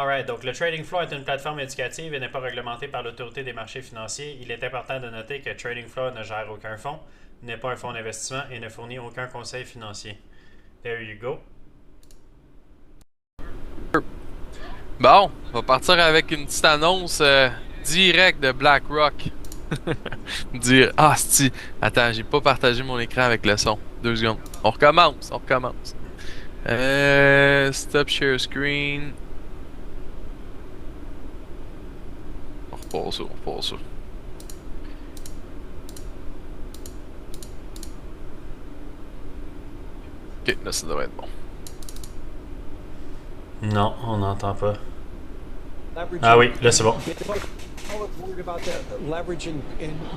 Alright, donc le trading floor est une plateforme éducative et n'est pas réglementée par l'autorité des marchés financiers. Il est important de noter que Trading Floor ne gère aucun fonds, n'est pas un fonds d'investissement et ne fournit aucun conseil financier. There you go. Bon, on va partir avec une petite annonce directe de BlackRock. Dire, ah, si, attends, j'ai pas partagé mon écran avec le son. 2 secondes. On recommence, on recommence. Stop share screen. On repart ça, on repart ça. Ok, là, ça devrait être bon. Non, on n'entend pas. Ah oui, là c'est bon. Always worried about the leverage in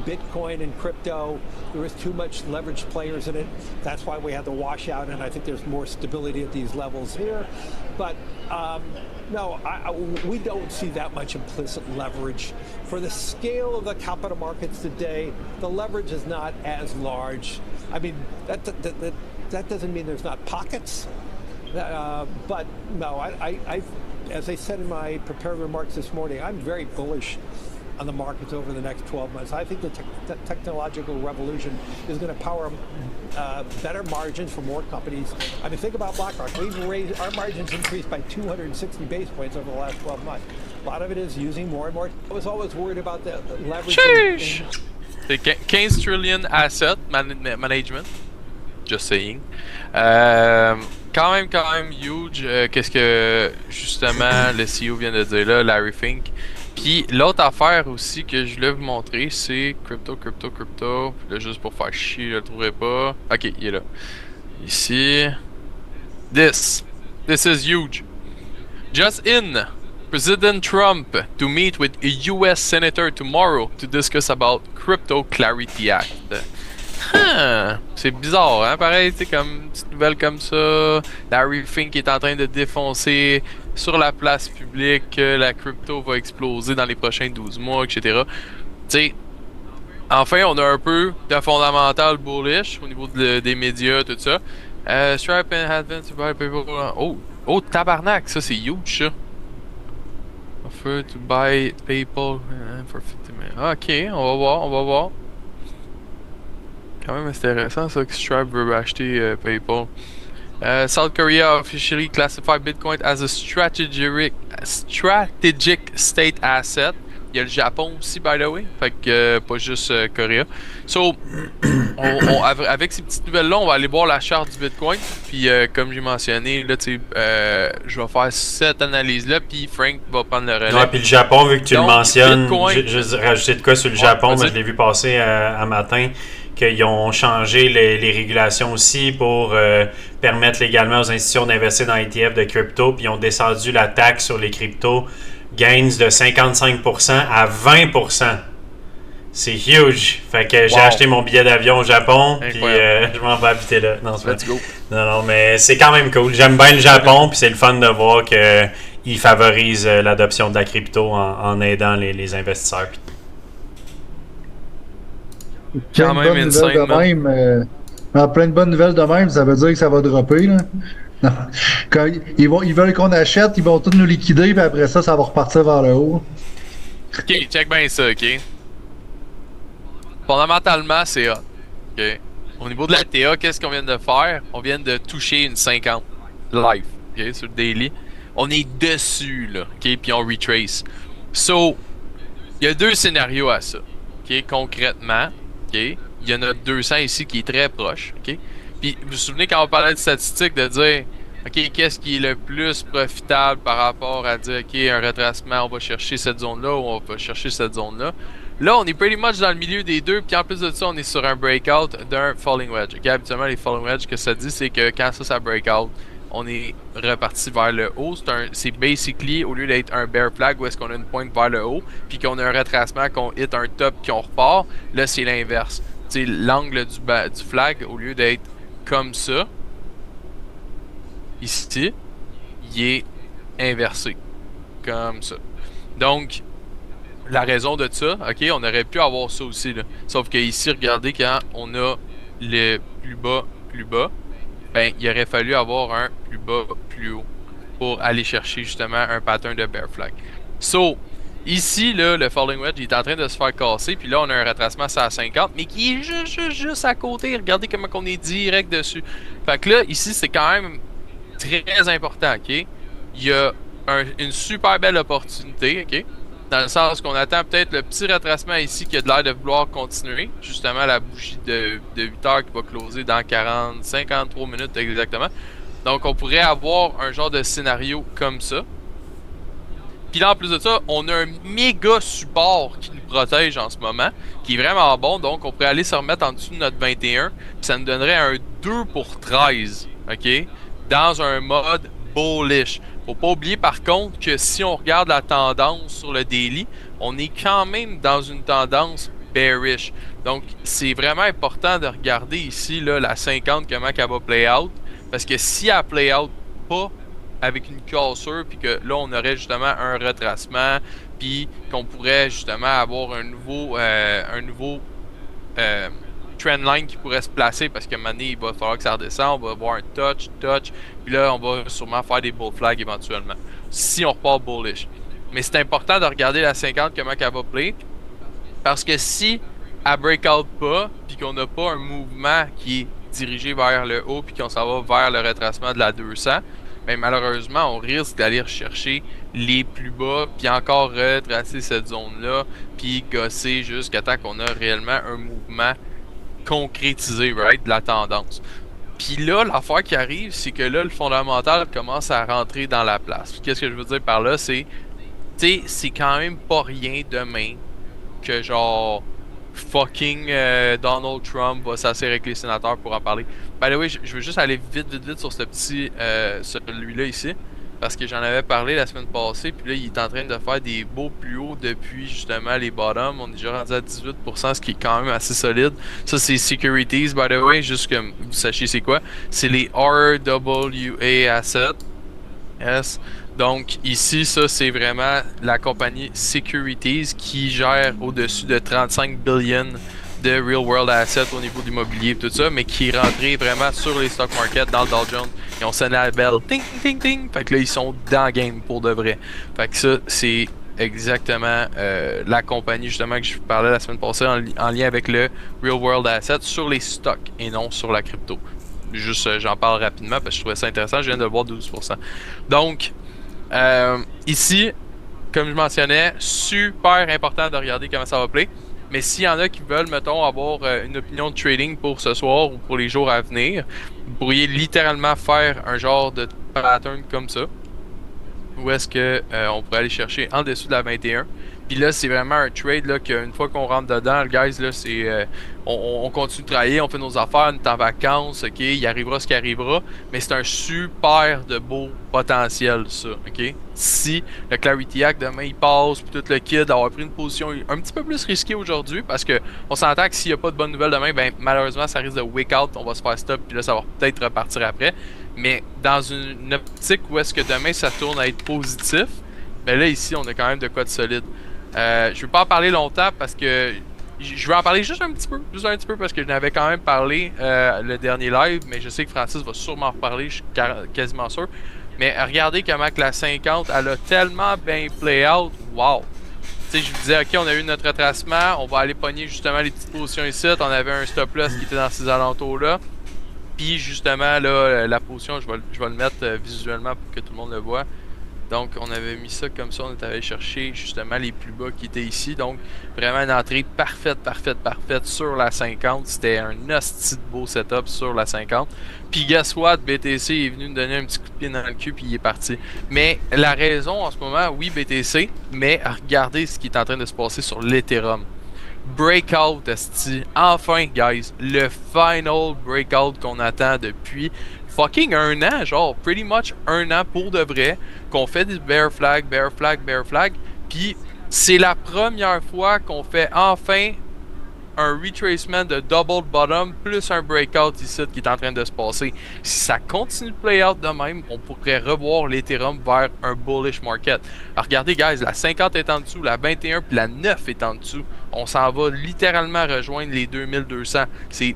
Bitcoin and crypto. There is too much leveraged players in it. That's why we had the washout, and I think there's more stability at these levels here. But no, we don't see that much implicit leverage. For the scale of the capital markets today, the leverage is not as large. I mean, that doesn't mean there's not pockets. But no, as I said in my prepared remarks this morning, I'm very bullish on the markets over the next 12 months. I think the technological revolution is going to power better margins for more companies. I mean, think about BlackRock. We've raised our margins increased by 260 basis points over the last 12 months. A lot of it is using more and more. I was always worried about the leverage. C'est 15 trillion asset management. Just saying. Quand même huge. Qu'est-ce que justement le CEO vient de dire là, Larry Fink. Puis l'autre affaire aussi que je voulais vous montrer, c'est crypto. Là, juste pour faire chier, je le trouverai pas. Ok, il est là. Ici. This is huge. Just in. President Trump to meet with a US Senator tomorrow to discuss about Crypto Clarity Act. C'est bizarre, hein? Pareil, tu sais, comme une petite nouvelle comme ça. Larry Fink est en train de défoncer sur la place publique que la crypto va exploser dans les prochains 12 mois, etc. Tu sais, enfin, on a un peu de fondamental bullish au niveau des médias, tout ça. Stripe and Advance to buy people. Oh, tabarnak, ça c'est huge, ça. Offer to buy PayPal for 50 minutes. Ok, on va voir. Quand même intéressant ça que Stripe veut acheter PayPal. South Korea officially classified Bitcoin as a strategic state asset. Il y a le Japon aussi, by the way. Fait que pas juste Corée. So, avec ces petites nouvelles-là, on va aller voir la charte du Bitcoin. Puis, comme j'ai mentionné, là, je vais faire cette analyse-là. Puis, Frank va prendre le relais. Ouais, puis le Japon, vu que tu le mentionnes, Bitcoin... je rajouter de quoi sur le Japon. Moi, je l'ai vu passer à matin. Qu'ils ont changé les régulations aussi pour permettre légalement aux institutions d'investir dans ETF de crypto, puis ils ont descendu la taxe sur les cryptos gains de 55% à 20%. C'est huge. Fait que j'ai acheté mon billet d'avion au Japon, puis je m'en vais habiter là. Non, Let's go. Non, mais c'est quand même cool. J'aime bien le Japon, puis c'est le fun de voir qu'ils favorisent l'adoption de la crypto en aidant les investisseurs. Quand même insane, plein de bonnes nouvelles de même, ça veut dire que ça va dropper, là. Non. Quand ils veulent qu'on achète, ils vont tous nous liquider, puis après ça va repartir vers le haut. Ok, check bien ça, ok. Fondamentalement, c'est hot. Ok. Au niveau de la TA, qu'est-ce qu'on vient de faire? On vient de toucher une 50 live, ok, sur le daily. On est dessus, là, ok, puis on retrace. So, il y a 2 scénarios à ça, ok, concrètement. Okay. Il y en a 200 ici qui est très proche. Okay. Puis vous vous souvenez quand on parlait de statistiques de dire ok, qu'est-ce qui est le plus profitable par rapport à dire ok, un retracement, on va chercher cette zone-là ou on va chercher cette zone-là. Là, on est pretty much dans le milieu des deux, puis en plus de ça, on est sur un breakout d'un falling wedge. Okay. Habituellement, les falling wedge, ce que ça dit, c'est que quand ça breakout, on est reparti vers le haut. C'est basically, au lieu d'être un bear flag où est-ce qu'on a une pointe vers le haut, puis qu'on a un retracement, qu'on hit un top, qu'on repart, là c'est l'inverse. Tu sais, l'angle du flag, au lieu d'être comme ça, ici, il est inversé. Comme ça. Donc, la raison de ça, ok, on aurait pu avoir ça aussi, là. Sauf que ici, regardez, quand on a le plus bas, ben, il aurait fallu avoir un plus bas, plus haut pour aller chercher justement un pattern de bear flag. So, ici, là, le falling wedge il est en train de se faire casser, puis là, on a un retracement à 50, mais qui est juste à côté. Regardez comment on est direct dessus. Fait que là, ici, c'est quand même très important, ok? Il y a une super belle opportunité, ok? Dans le sens qu'on attend peut-être le petit retracement ici qui a de l'air de vouloir continuer. Justement, la bougie de 8 heures qui va closer dans 53 minutes exactement. Donc, on pourrait avoir un genre de scénario comme ça. Puis là, en plus de ça, on a un méga support qui nous protège en ce moment, qui est vraiment bon. Donc, on pourrait aller se remettre en dessous de notre 21. Puis ça nous donnerait un 2 pour 13, ok? Dans un mode bullish. Faut pas oublier par contre que si on regarde la tendance sur le daily, on est quand même dans une tendance bearish. Donc, c'est vraiment important de regarder ici là, la 50, comment elle va play out. Parce que si elle play out pas avec une cassure, puis que là, on aurait justement un retracement, puis qu'on pourrait justement avoir un nouveau trendline qui pourrait se placer, parce qu'à un moment donné, il va falloir que ça redescende, on va avoir un touch, puis là, on va sûrement faire des bull flags éventuellement, si on repart bullish. Mais c'est important de regarder la 50, comment elle va play, parce que si elle break out pas, puis qu'on n'a pas un mouvement qui est dirigé vers le haut, puis qu'on s'en va vers le retracement de la 200, ben malheureusement, on risque d'aller rechercher les plus bas, puis encore retracer cette zone-là, puis gosser jusqu'à temps qu'on a réellement un mouvement concrétisé, right, de la tendance. Puis là, l'affaire qui arrive, c'est que là, le fondamental commence à rentrer dans la place. Qu'est-ce que je veux dire par là, c'est, tu sais, c'est quand même pas rien demain que genre fucking Donald Trump va s'asseoir avec les sénateurs pour en parler. By the way, je veux juste aller vite sur ce petit celui-là ici, parce que j'en avais parlé la semaine passée, puis là il est en train de faire des beaux plus hauts depuis justement les bottoms. On est déjà rendu à 18%, ce qui est quand même assez solide. Ça c'est Securities, by the way, juste que vous sachiez c'est quoi. C'est les RWA Assets. Yes. Donc ici, ça c'est vraiment la compagnie Securities qui gère au-dessus de 35 billion de real world assets au niveau d'immobilier et tout ça, mais qui est rentré vraiment sur les stock market dans le Dow Jones. Ils ont sonné la belle, ting ting ting. Fait que là ils sont dans le game pour de vrai. Fait que ça c'est exactement la compagnie justement que je vous parlais la semaine passée en lien avec le real world assets sur les stocks et non sur la crypto. Juste j'en parle rapidement parce que je trouvais ça intéressant, je viens de le voir 12%. Donc ici, comme je mentionnais, super important de regarder comment ça va play. Mais s'il y en a qui veulent, mettons, avoir une opinion de trading pour ce soir ou pour les jours à venir, vous pourriez littéralement faire un genre de pattern comme ça. Où est-ce que on pourrait aller chercher en dessous de la 21. Puis là, c'est vraiment un trade là qu'une fois qu'on rentre dedans, guys, là, c'est on continue de travailler, on fait nos affaires, on est en vacances, ok, il arrivera ce qui arrivera, mais c'est un super de beau potentiel, ça, ok. Si le Clarity Act demain il passe, puis tout le kit, d'avoir pris une position un petit peu plus risquée aujourd'hui, parce que on s'entend que s'il n'y a pas de bonnes nouvelles demain, ben malheureusement ça risque de wake out, on va se faire stop, puis là ça va peut-être repartir après. Mais dans une optique où est-ce que demain ça tourne à être positif, ben là ici on a quand même de quoi de solide. Je vais pas en parler longtemps parce que je vais en parler juste un petit peu parce que je n'avais quand même parlé le dernier live, mais je sais que Francis va sûrement en reparler, je suis quasiment sûr. Mais regardez comment que la 50 elle a tellement bien play out, wow! Tu sais, je vous disais ok, on a eu notre retracement, on va aller pogner justement les petites positions ici, on avait un stop loss qui était dans ces alentours là. Puis justement là, la position, je vais le mettre visuellement pour que tout le monde le voit. Donc on avait mis ça comme ça, on est allé chercher justement les plus bas qui étaient ici. Donc vraiment une entrée parfaite sur la 50. C'était un hostie de beau setup sur la 50. Puis guess what, BTC est venu nous donner un petit coup de pied dans le cul puis il est parti. Mais la raison en ce moment, oui BTC, mais regardez ce qui est en train de se passer sur l'Ethereum. Breakout, esti. Enfin, guys, le final breakout qu'on attend depuis fucking un an, genre pretty much un an pour de vrai, qu'on fait des bear flag, puis c'est la première fois qu'on fait enfin un retracement de double bottom plus un breakout ici qui est en train de se passer. Si ça continue de play out de même, on pourrait revoir l'Ethereum vers un bullish market. Alors regardez guys, la 50 est en dessous, la 21 puis la 9 est en dessous. On s'en va littéralement rejoindre les 2200. C'est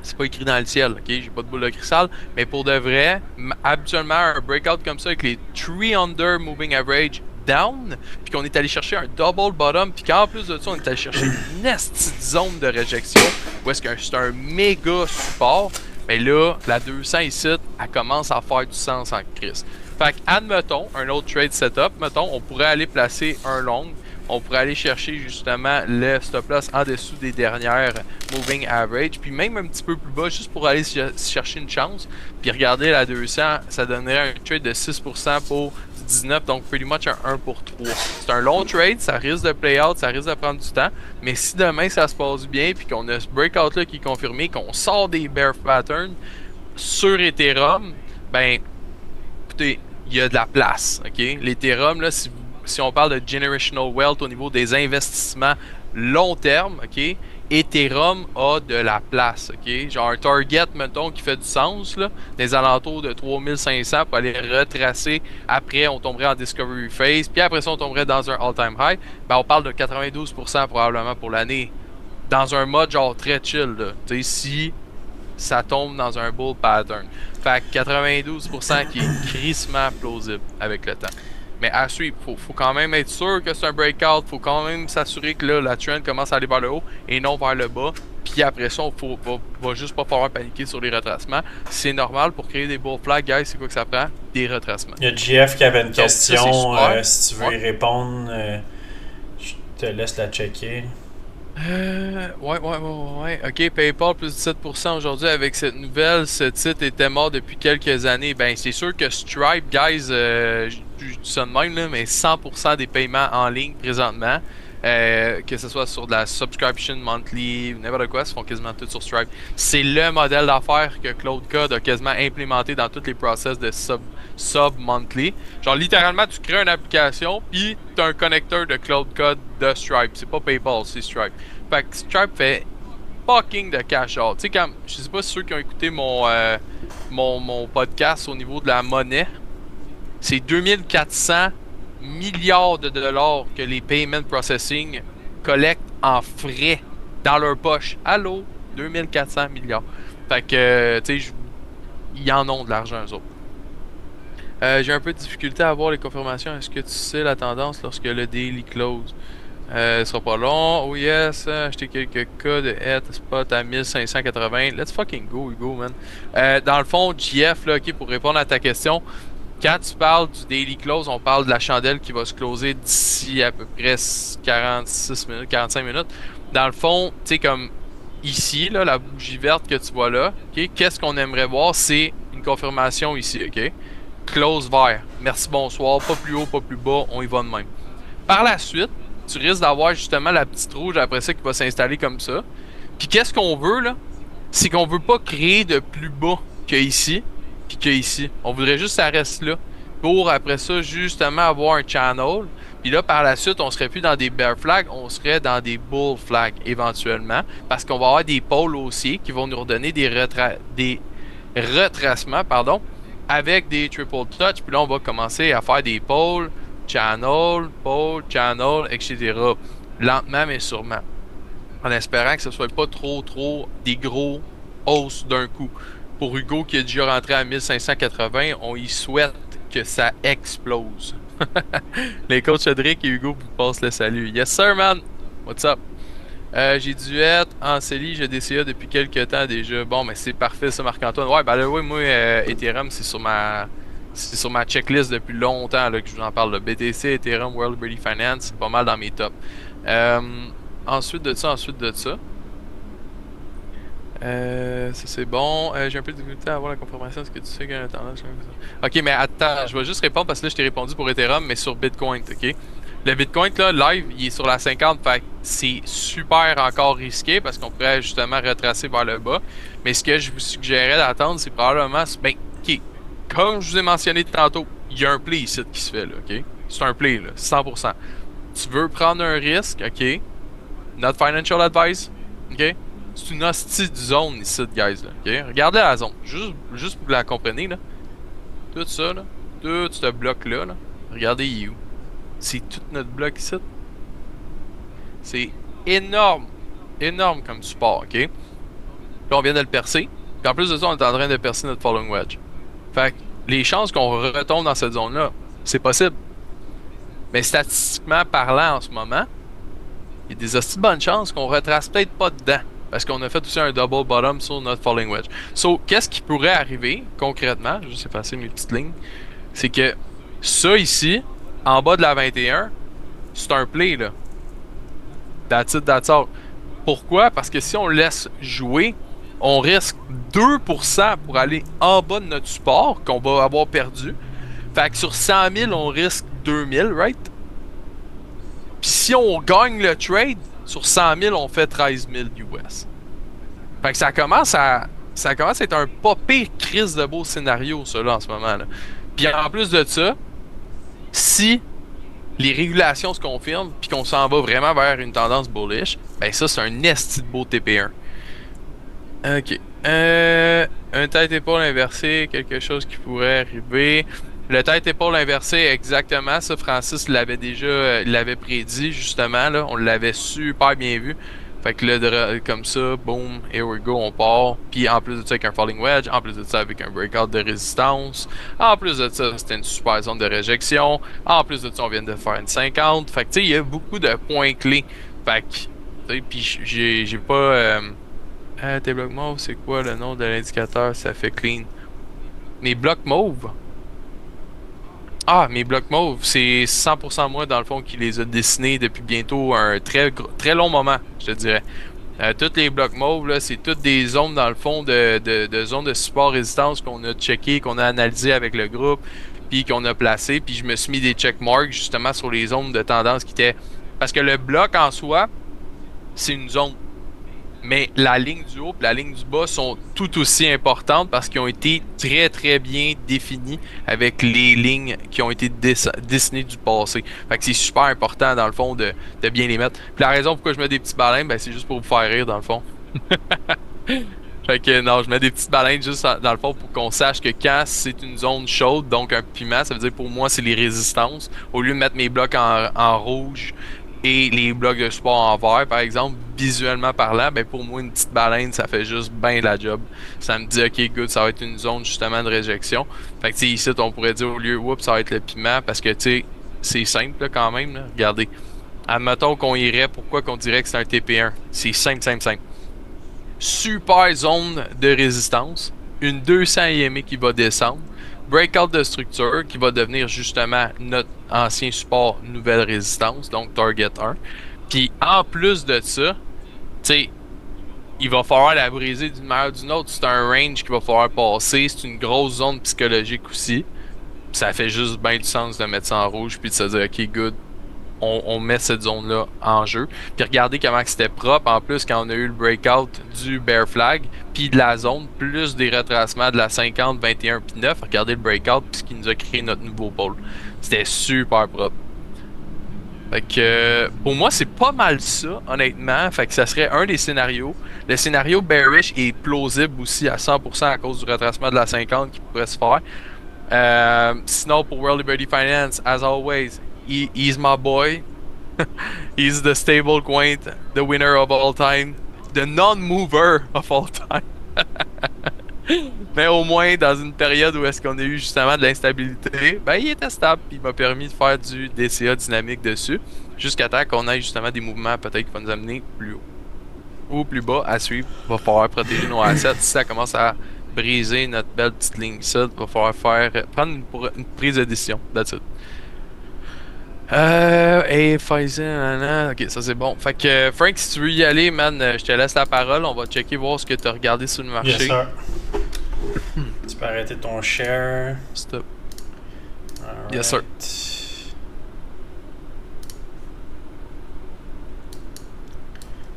C'est pas écrit dans le ciel, ok? J'ai pas de boule de cristal. Mais pour de vrai, habituellement, un breakout comme ça avec les 3 under moving average down, puis qu'on est allé chercher un double bottom, puis qu'en plus de ça, on est allé chercher une nasty zone de réjection, où est-ce que c'est un méga support, mais là, la 200 ici, elle commence à faire du sens en crise. Fait que, admettons, un autre trade setup, mettons, on pourrait aller placer un long, on pourrait aller chercher justement le stop loss en dessous des dernières moving average, puis même un petit peu plus bas, juste pour aller chercher une chance. Puis regarder la 200, ça donnerait un trade de 6% pour 19, donc pretty much un 1 pour 3. C'est un long trade, ça risque de play out, ça risque de prendre du temps, mais si demain ça se passe bien, puis qu'on a ce breakout là qui est confirmé, qu'on sort des bear patterns sur Ethereum, ben écoutez, il y a de la place, ok? L'Ethereum, là, si on parle de generational wealth au niveau des investissements long terme, ok? Ethereum a de la place, ok? Genre un target, mettons, qui fait du sens, là, des alentours de 3500 pour aller retracer. Après, on tomberait en discovery phase, puis après ça, on tomberait dans un all-time high. Ben, on parle de 92% probablement pour l'année. Dans un mode genre très chill, là. Tu sais, si ça tombe dans un bull pattern. Fait que 92% qui est crissement plausible avec le temps. Mais à suivre, faut quand même être sûr que c'est un breakout, faut quand même s'assurer que là, la trend commence à aller vers le haut et non vers le bas. Puis après ça, va juste pas falloir paniquer sur les retracements. C'est normal pour créer des bull flags, guys, c'est quoi que ça prend? Des retracements. Il y a JF qui avait une question, ça, si tu veux y répondre, je te laisse la checker. Ouais. Ok, PayPal plus 17% aujourd'hui avec cette nouvelle. Ce titre était mort depuis quelques années. Ben, c'est sûr que Stripe, guys, je dis ça de même, là, mais 100% des paiements en ligne présentement, que ce soit sur de la subscription monthly ou n'importe quoi, se font quasiment tout sur Stripe. C'est le modèle d'affaires que Cloud Code a quasiment implémenté dans tous les process de sub monthly. Genre, littéralement, tu crées une application, puis tu as un connecteur de Cloud Code de Stripe. C'est pas PayPal, c'est Stripe. Fait que Stripe fait fucking de cash out. Tu sais, quand je sais pas si ceux qui ont écouté mon podcast au niveau de la monnaie, c'est 2400 milliards de dollars que les payment processing collectent en frais dans leur poche. Allô? 2400 milliards. Fait que, tu sais, ils en ont de l'argent, eux autres. J'ai un peu de difficulté à avoir les confirmations. Est-ce que tu sais la tendance lorsque le daily close? Ce sera pas long. Oh yes, acheter quelques cas de head spot à 1580. Let's fucking go, Hugo, man. Dans le fond, JF, là, ok, pour répondre à ta question, quand tu parles du daily close, on parle de la chandelle qui va se closer d'ici à peu près 46 minutes, 45 minutes. Dans le fond, tu sais, comme ici, là, la bougie verte que tu vois là, ok, qu'est-ce qu'on aimerait voir? C'est une confirmation ici, ok? Close vert. Merci, bonsoir. Pas plus haut, pas plus bas. On y va de même. Par la suite, tu risques d'avoir justement la petite rouge après ça qui va s'installer comme ça. Puis qu'est-ce qu'on veut, là? C'est qu'on veut pas créer de plus bas que ici, puis que ici. On voudrait juste que ça reste là. Pour après ça, justement, avoir un channel. Puis là, par la suite, on serait plus dans des bear flags, on serait dans des bull flags éventuellement. Parce qu'on va avoir des pôles haussiers qui vont nous redonner des retracements, pardon, avec des triple touch. Puis là, on va commencer à faire des pôles, channel, etc. Lentement mais sûrement. En espérant que ce soit pas trop des gros hausses d'un coup. Pour Hugo qui est déjà rentré à 1580, on y souhaite que ça explose. Les coachs Cédric et Hugo vous passent le salut. Yes sir man! What's up? J'ai dû être en CELI, j'ai DCA depuis quelques temps déjà. Bon, mais c'est parfait ça Marc-Antoine. Ouais, ben là, oui, moi, Ethereum, c'est sur ma checklist depuis longtemps là, que je vous en parle. Là. BTC, Ethereum, World Liberty Finance, c'est pas mal dans mes tops. Ensuite de ça. Ça c'est bon. J'ai un peu de difficulté à avoir la confirmation. Est-ce que tu sais qu'il y a une tendance? Ok, mais attends, je vais juste répondre parce que là, je t'ai répondu pour Ethereum, mais sur Bitcoin, ok? Le Bitcoin, là, live, il est sur la 50, fait que c'est super encore risqué parce qu'on pourrait justement retracer vers le bas. Mais ce que je vous suggérais d'attendre, c'est probablement, ben, ok, comme je vous ai mentionné tantôt, il y a un play ici qui se fait, là, ok? C'est un play, là, 100%. Tu veux prendre un risque, ok? Not financial advice, ok? C'est une hostie de zone ici, guys, là, ok? Regardez la zone, juste pour que vous la compreniez, là. Tout ça, là, tout ce bloc-là, là, regardez, il est où? C'est tout notre bloc ici. C'est énorme comme support, ok? Là, on vient de le percer. Puis en plus de ça, on est en train de percer notre falling wedge. Fait que les chances qu'on retombe dans cette zone-là, c'est possible. Mais statistiquement parlant en ce moment, il y a des hosties de bonnes chances qu'on retrace peut-être pas dedans. Parce qu'on a fait aussi un double bottom sur notre falling wedge. So, qu'est-ce qui pourrait arriver concrètement? Je vais juste effacer mes petites lignes. C'est que ça ici, en bas de la 21, c'est un play là. That's it, that's all. Pourquoi? Parce que si on laisse jouer, on risque 2% pour aller en bas de notre support qu'on va avoir perdu. Fait que sur 100 000, on risque 2 000, right? Puis si on gagne le trade, sur 100 000, on fait 13 000 US. Fait que ça commence à être un pas pire crise de beau scénario, ça, là, en ce moment, là. Puis en plus de ça, si les régulations se confirment, puis qu'on s'en va vraiment vers une tendance bullish, ben ça, c'est un esti de beau TP1. Ok. Un tête-épaule inversé, quelque chose qui pourrait arriver. Le tête-épaule inversé, exactement, ça, Francis l'avait déjà, l'avait prédit, justement, là. On l'avait super bien vu. Fait que là, comme ça, boom, here we go, on part. Puis en plus de ça, avec un falling wedge, en plus de ça, avec un breakout de résistance. En plus de ça, c'était une super zone de réjection. En plus de ça, on vient de faire une 50. Fait que tu sais, il y a beaucoup de points clés. Fait que, tu sais, puis j'ai pas... tes blocs mauves, c'est quoi le nom de l'indicateur? Ça fait clean. Mes blocs mauves? Ah, mes blocs mauves, c'est 100% moi, dans le fond, qui les a dessinés depuis bientôt un très long moment, je te dirais. Tous les blocs mauves, là, c'est toutes des zones, dans le fond, de zones de support résistance qu'on a checké, qu'on a analysé avec le groupe, puis qu'on a placé, puis je me suis mis des checkmarks, justement, sur les zones de tendance qui étaient... Parce que le bloc, en soi, c'est une zone. Mais la ligne du haut et la ligne du bas sont tout aussi importantes parce qu'ils ont été très très bien définis avec les lignes qui ont été dessinées du passé. Fait que c'est super important dans le fond de bien les mettre. Puis la raison pourquoi je mets des petits baleines, ben c'est juste pour vous faire rire dans le fond. Fait que non, je mets des petites baleines juste dans le fond pour qu'on sache que quand c'est une zone chaude, donc un piment, ça veut dire pour moi c'est les résistances. Au lieu de mettre mes blocs en rouge et les blocs de support en vert, par exemple, visuellement parlant, ben pour moi, une petite baleine, ça fait juste bien la job. Ça me dit, ok, good, ça va être une zone justement de réjection. Fait que, tu sais, ici, on pourrait dire au lieu, oups, ça va être le piment, parce que, tu sais, c'est simple là, quand même. Là. Regardez. Admettons qu'on irait, pourquoi qu'on dirait que c'est un TP1? C'est simple. Super zone de résistance. Une 200 IME qui va descendre. Breakout de structure qui va devenir justement notre ancien support nouvelle résistance, donc target 1. Puis en plus de ça, tu sais, il va falloir la briser d'une manière ou d'une autre. C'est un range qu'il va falloir passer. C'est une grosse zone psychologique aussi. Ça fait juste bien du sens de mettre ça en rouge puis de se dire ok good, on met cette zone-là en jeu. Puis regardez comment c'était propre. En plus, quand on a eu le breakout du bear flag, puis de la zone, plus des retracements de la 50, 21, puis 9. Regardez le breakout, puis ce qui nous a créé notre nouveau pôle. C'était super propre. Fait que pour moi, c'est pas mal ça, honnêtement. Fait que ça serait un des scénarios. Le scénario bearish est plausible aussi à 100% à cause du retracement de la 50 qui pourrait se faire. Sinon, pour World Liberty Finance, as always, he's my boy. He's the stable quaint, the winner of all time, the non-mover of all time. Mais au moins, dans une période où est-ce qu'on a eu justement de l'instabilité, ben il était stable et il m'a permis de faire du DCA dynamique dessus, jusqu'à temps qu'on ait justement des mouvements peut-être qui vont nous amener plus haut ou plus bas à suivre. Il va falloir protéger nos assets. Si ça commence à briser notre belle petite ligne ça, il va falloir prendre une prise de décision. That's it. Et Pfizer, ok, ça c'est bon. Fait que Frank, si tu veux y aller, man, je te laisse la parole. On va checker voir ce que tu as regardé sur le marché. Yes, sir. Tu peux arrêter ton share. Stop. Alright. Yes, sir.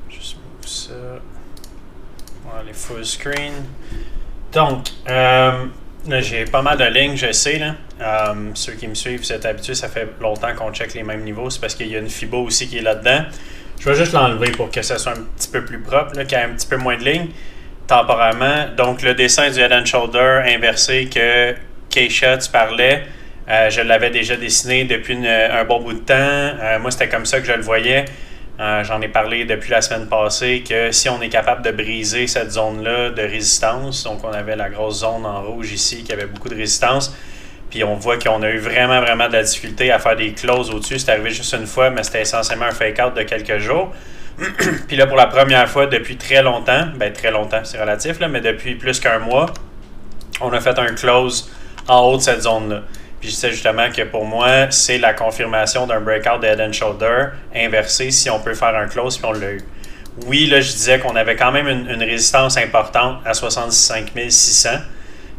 Juste move ça. On va aller full screen. Donc, là, j'ai pas mal de lignes, je sais. Là. Ceux qui me suivent, vous êtes habitués, ça fait longtemps qu'on check les mêmes niveaux. C'est parce qu'il y a une FIBO aussi qui est là-dedans. Je vais juste l'enlever pour que ça soit un petit peu plus propre, qu'il y ait un petit peu moins de lignes temporairement. Donc, le dessin du Head and Shoulder inversé que Keisha, tu parlais, je l'avais déjà dessiné depuis un bon bout de temps. Moi, c'était comme ça que je le voyais. J'en ai parlé depuis la semaine passée que si on est capable de briser cette zone-là de résistance, donc on avait la grosse zone en rouge ici qui avait beaucoup de résistance, puis on voit qu'on a eu vraiment de la difficulté à faire des closes au-dessus. C'est arrivé juste une fois, mais c'était essentiellement un fake-out de quelques jours. Puis là, pour la première fois depuis très longtemps, très longtemps, c'est relatif, là, mais depuis plus qu'un mois, on a fait un close en haut de cette zone-là. Puis je disais justement que pour moi, c'est la confirmation d'un breakout de Head and Shoulder inversé si on peut faire un close, puis on l'a eu. Oui, là, je disais qu'on avait quand même une résistance importante à 65 600.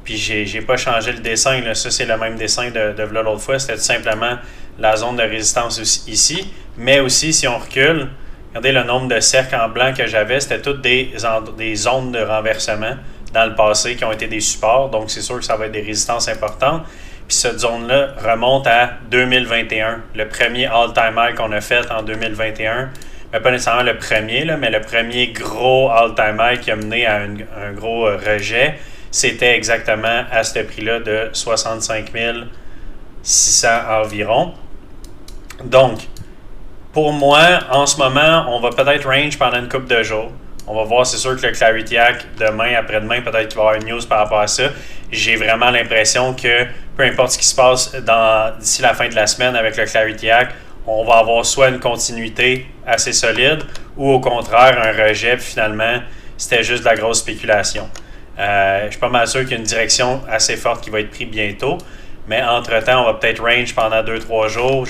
Puis j'ai pas changé le dessin, là. Ça, c'est le même dessin de l'autre fois. C'était tout simplement la zone de résistance ici. Mais aussi, si on recule, regardez le nombre de cercles en blanc que j'avais, c'était toutes des zones de renversement dans le passé qui ont été des supports. Donc, c'est sûr que ça va être des résistances importantes. Puis cette zone-là remonte à 2021, le premier all-time high qu'on a fait en 2021. Mais pas nécessairement le premier, là, mais le premier gros all-time high qui a mené à un gros rejet, c'était exactement à ce prix-là de 65 600 environ. Donc, pour moi, en ce moment, on va peut-être range pendant une couple de jours. On va voir, c'est sûr que le Clarity Act, demain, après-demain, peut-être qu'il va y avoir une news par rapport à ça. J'ai vraiment l'impression que peu importe ce qui se passe d'ici la fin de la semaine avec le Clarity Act, on va avoir soit une continuité assez solide ou au contraire un rejet, puis finalement, c'était juste de la grosse spéculation. Je suis pas mal sûr qu'il y a une direction assez forte qui va être prise bientôt, mais entre-temps, on va peut-être range pendant 2-3 jours,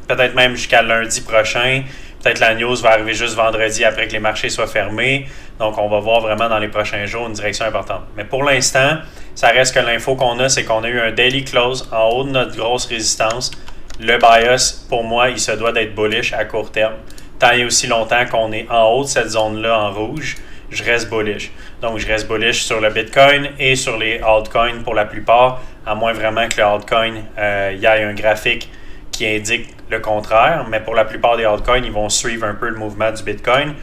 peut-être même jusqu'à lundi prochain. Peut-être la news va arriver juste vendredi après que les marchés soient fermés. Donc, on va voir vraiment dans les prochains jours une direction importante. Mais pour l'instant, ça reste que l'info qu'on a, c'est qu'on a eu un daily close en haut de notre grosse résistance. Le bias, pour moi, il se doit d'être bullish à court terme. Tant et aussi longtemps qu'on est en haut de cette zone-là en rouge, je reste bullish. Donc, je reste bullish sur le Bitcoin et sur les altcoins pour la plupart, à moins vraiment que le altcoin, y ait un graphique qui indique le contraire, mais pour la plupart des altcoins, ils vont suivre un peu le mouvement du Bitcoin.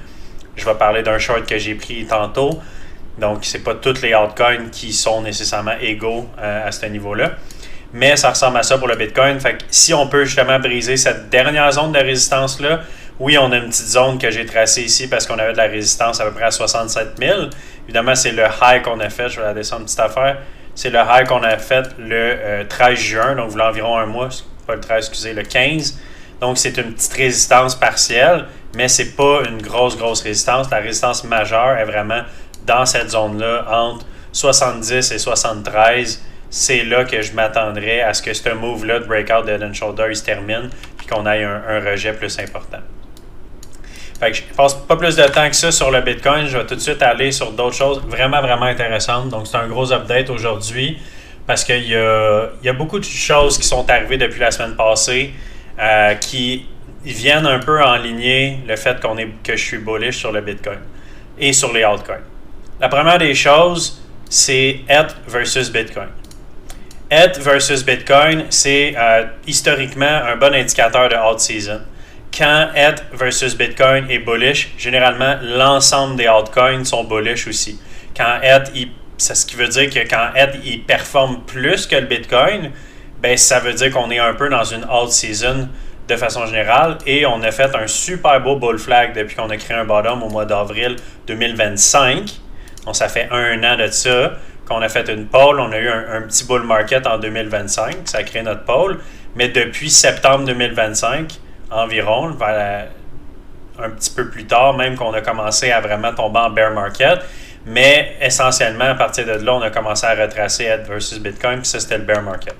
Je vais parler d'un short que j'ai pris tantôt. Donc, c'est pas toutes les altcoins qui sont nécessairement égaux à ce niveau-là. Mais ça ressemble à ça pour le Bitcoin. Fait que si on peut justement briser cette dernière zone de résistance-là, oui, on a une petite zone que j'ai tracée ici parce qu'on avait de la résistance à peu près à 67 000. Évidemment, c'est le high qu'on a fait. Je vais la descendre une petite affaire. C'est le high qu'on a fait le 13 juin, donc voilà environ un mois. Pas le 13, excusez, le 15. Donc, c'est une petite résistance partielle, mais c'est pas une grosse résistance. La résistance majeure est vraiment dans cette zone-là, entre 70 et 73. C'est là que je m'attendrais à ce que ce move-là de breakout de Head and Shoulder il se termine puis qu'on ait un rejet plus important. Fait que je passe pas plus de temps que ça sur le Bitcoin. Je vais tout de suite aller sur d'autres choses vraiment intéressantes. Donc, c'est un gros update aujourd'hui parce qu'il y a beaucoup de choses qui sont arrivées depuis la semaine passée qui viennent un peu enligner le fait que je suis bullish sur le Bitcoin et sur les altcoins. La première des choses, c'est ETH versus Bitcoin. ETH versus Bitcoin, c'est historiquement un bon indicateur de alt season. Quand ETH versus Bitcoin est bullish, généralement, l'ensemble des altcoins sont bullish aussi. Quand ETH, c'est ce qui veut dire que quand ETH il performe plus que le Bitcoin, ben ça veut dire qu'on est un peu dans une alt season de façon générale et on a fait un super beau bull flag depuis qu'on a créé un bottom au mois d'avril 2025. Donc ça fait un an de ça qu'on a fait une pole. On a eu un petit bull market en 2025, ça a créé notre pole. Mais depuis septembre 2025, environ, un petit peu plus tard, même qu'on a commencé à vraiment tomber en bear market. Mais essentiellement, à partir de là, on a commencé à retracer ETH versus Bitcoin, puis ça, c'était le bear market.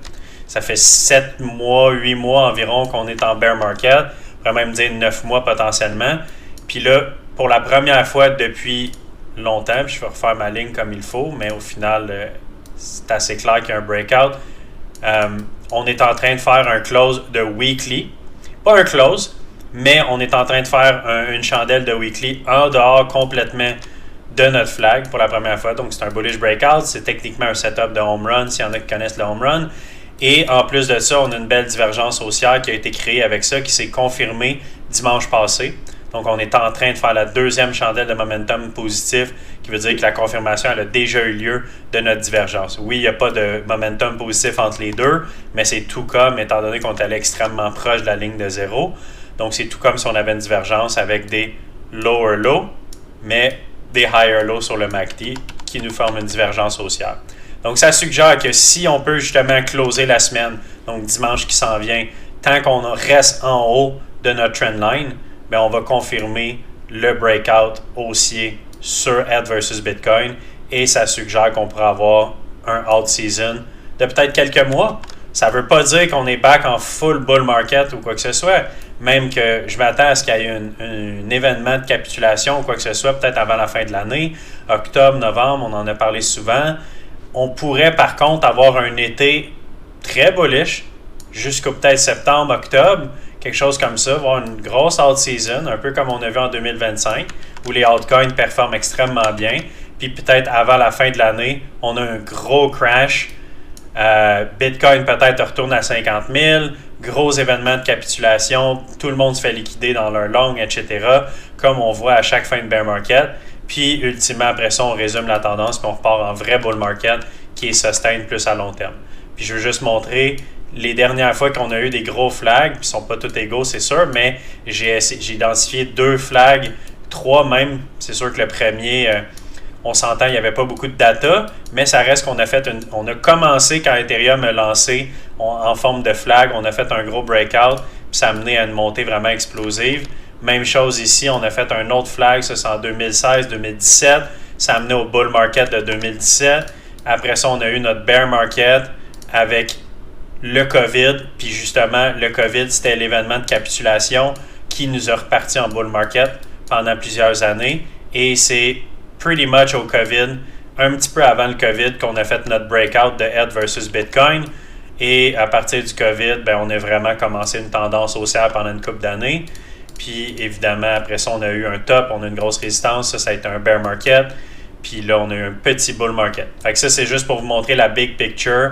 Ça fait 7 mois, 8 mois environ qu'on est en bear market. On pourrait même dire 9 mois potentiellement. Puis là, pour la première fois depuis longtemps, puis je vais refaire ma ligne comme il faut, mais au final, c'est assez clair qu'il y a un breakout. On est en train de faire un close de weekly. Pas un close, mais on est en train de faire une chandelle de weekly en dehors complètement de notre flag pour la première fois. Donc, c'est un bullish breakout. C'est techniquement un setup de home run, s'il y en a qui connaissent le home run. Et en plus de ça, on a une belle divergence haussière qui a été créée avec ça, qui s'est confirmée dimanche passé. Donc, on est en train de faire la deuxième chandelle de momentum positif, qui veut dire que la confirmation elle a déjà eu lieu de notre divergence. Oui, il n'y a pas de momentum positif entre les deux, mais c'est tout comme, étant donné qu'on est allé extrêmement proche de la ligne de zéro. Donc, c'est tout comme si on avait une divergence avec des lower low, mais des higher low sur le MACD qui nous forment une divergence haussière. Donc, ça suggère que si on peut justement closer la semaine, donc dimanche qui s'en vient, tant qu'on reste en haut de notre trendline, bien, on va confirmer le breakout haussier sur ETH versus Bitcoin et ça suggère qu'on pourra avoir un out season de peut-être quelques mois. Ça ne veut pas dire qu'on est back en full bull market ou quoi que ce soit. Même que je m'attends à ce qu'il y ait un événement de capitulation ou quoi que ce soit, peut-être avant la fin de l'année. Octobre, novembre, on en a parlé souvent. On pourrait par contre avoir un été très bullish jusqu'au peut-être septembre, octobre, quelque chose comme ça, voir une grosse out season, un peu comme on a vu en 2025, où les altcoins performent extrêmement bien. Puis peut-être avant la fin de l'année, on a un gros crash. Bitcoin peut-être retourne à 50 000, gros événements de capitulation, tout le monde se fait liquider dans leur long, etc., comme on voit à chaque fin de bear market. Puis ultimement, après ça, on résume la tendance puis on repart en vrai bull market qui est sustain plus à long terme. Puis je veux juste montrer les dernières fois qu'on a eu des gros flags, puis ils ne sont pas tous égaux, c'est sûr, mais j'ai identifié 2 flags, 3 même. C'est sûr que le premier, on s'entend, il n'y avait pas beaucoup de data, mais ça reste qu'on a fait on a commencé quand Ethereum a lancé en forme de flag, on a fait un gros breakout, puis ça a mené à une montée vraiment explosive. Même chose ici, on a fait un autre flag, ça c'est en 2016-2017, ça a mené au bull market de 2017. Après ça, on a eu notre bear market avec le COVID, puis justement, le COVID, c'était l'événement de capitulation qui nous a reparti en bull market pendant plusieurs années. Et c'est pretty much au COVID, un petit peu avant le COVID, qu'on a fait notre breakout de ETH versus Bitcoin. Et à partir du COVID, ben, on a vraiment commencé une tendance haussière pendant une couple d'années. Puis évidemment, après ça, on a eu un top, on a une grosse résistance. Ça a été un bear market. Puis là, on a eu un petit bull market. Fait que ça, c'est juste pour vous montrer la big picture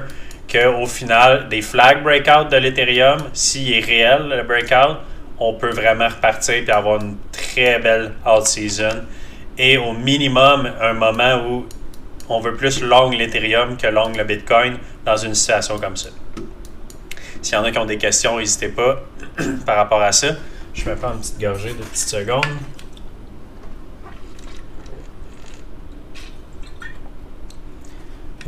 qu'au final, des flag breakouts de l'Ethereum, s'il est réel, le breakout, on peut vraiment repartir et avoir une très belle out season. Et au minimum, un moment où on veut plus long l'Ethereum que long le Bitcoin dans une situation comme ça. S'il y en a qui ont des questions, n'hésitez pas par rapport à ça. Je me prends une petite gorgée de petites secondes.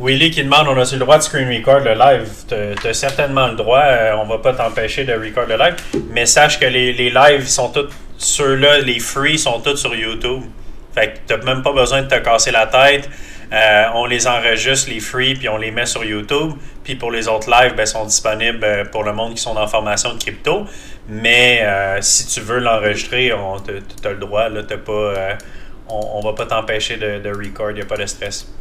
Willy qui demande, on a-tu le droit de screen record le live? Tu as certainement le droit, on va pas t'empêcher de record le live, mais sache que les lives sont tous, ceux-là, les free sont tous sur YouTube. Fait que tu n'as même pas besoin de te casser la tête. On les enregistre, les free, puis on les met sur YouTube. Puis pour les autres lives, ben, sont disponibles pour le monde qui sont en formation de crypto. Mais si tu veux l'enregistrer, tu as le droit. Là, on va pas t'empêcher de record, il n'y a pas de stress.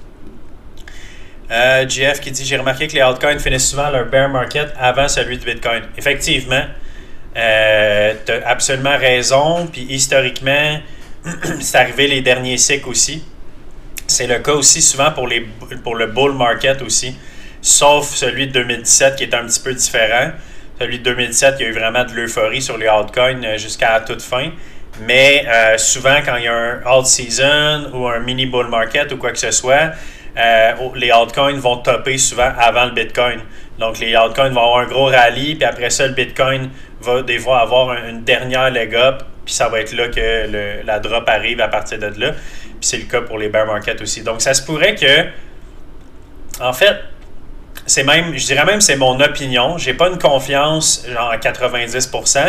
JF qui dit, j'ai remarqué que les altcoins finissent souvent leur bear market avant celui de Bitcoin. Effectivement, tu as absolument raison. Puis historiquement, c'est arrivé les derniers cycles aussi. C'est le cas aussi souvent pour le bull market aussi. Sauf celui de 2017 qui est un petit peu différent. Celui de 2017, il y a eu vraiment de l'euphorie sur les altcoins jusqu'à la toute fin. Mais souvent, quand il y a un alt season ou un mini bull market ou quoi que ce soit, les altcoins vont topper souvent avant le Bitcoin. Donc, les altcoins vont avoir un gros rallye, puis après ça, le Bitcoin va des fois avoir une dernière leg up, puis ça va être là que la drop arrive à partir de là. Puis c'est le cas pour les bear market aussi. Donc, ça se pourrait que, en fait, je dirais même c'est mon opinion. J'ai pas une confiance genre à 90%,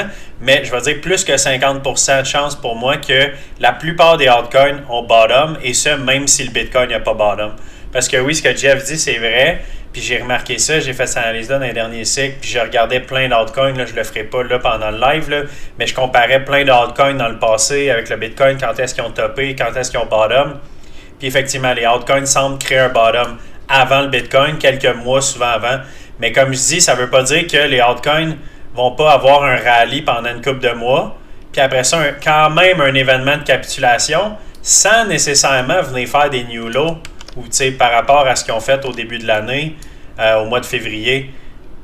mais je vais dire plus que 50% de chance pour moi que la plupart des altcoins ont bottom, et ça, même si le Bitcoin n'a pas bottom. Parce que oui, ce que Jeff dit, c'est vrai. Puis j'ai remarqué ça, j'ai fait cette analyse-là dans les derniers cycles, puis je regardais plein d'altcoins, là, je le ferai pas là pendant le live, là, mais je comparais plein d'altcoins dans le passé avec le Bitcoin, quand est-ce qu'ils ont topé, quand est-ce qu'ils ont bottom. Puis effectivement, les altcoins semblent créer un bottom avant le Bitcoin, quelques mois souvent avant. Mais comme je dis, ça veut pas dire que les altcoins vont pas avoir un rallye pendant une couple de mois, puis après ça, quand même un événement de capitulation, sans nécessairement venir faire des new lows, ou par rapport à ce qu'ils ont fait au début de l'année, au mois de février.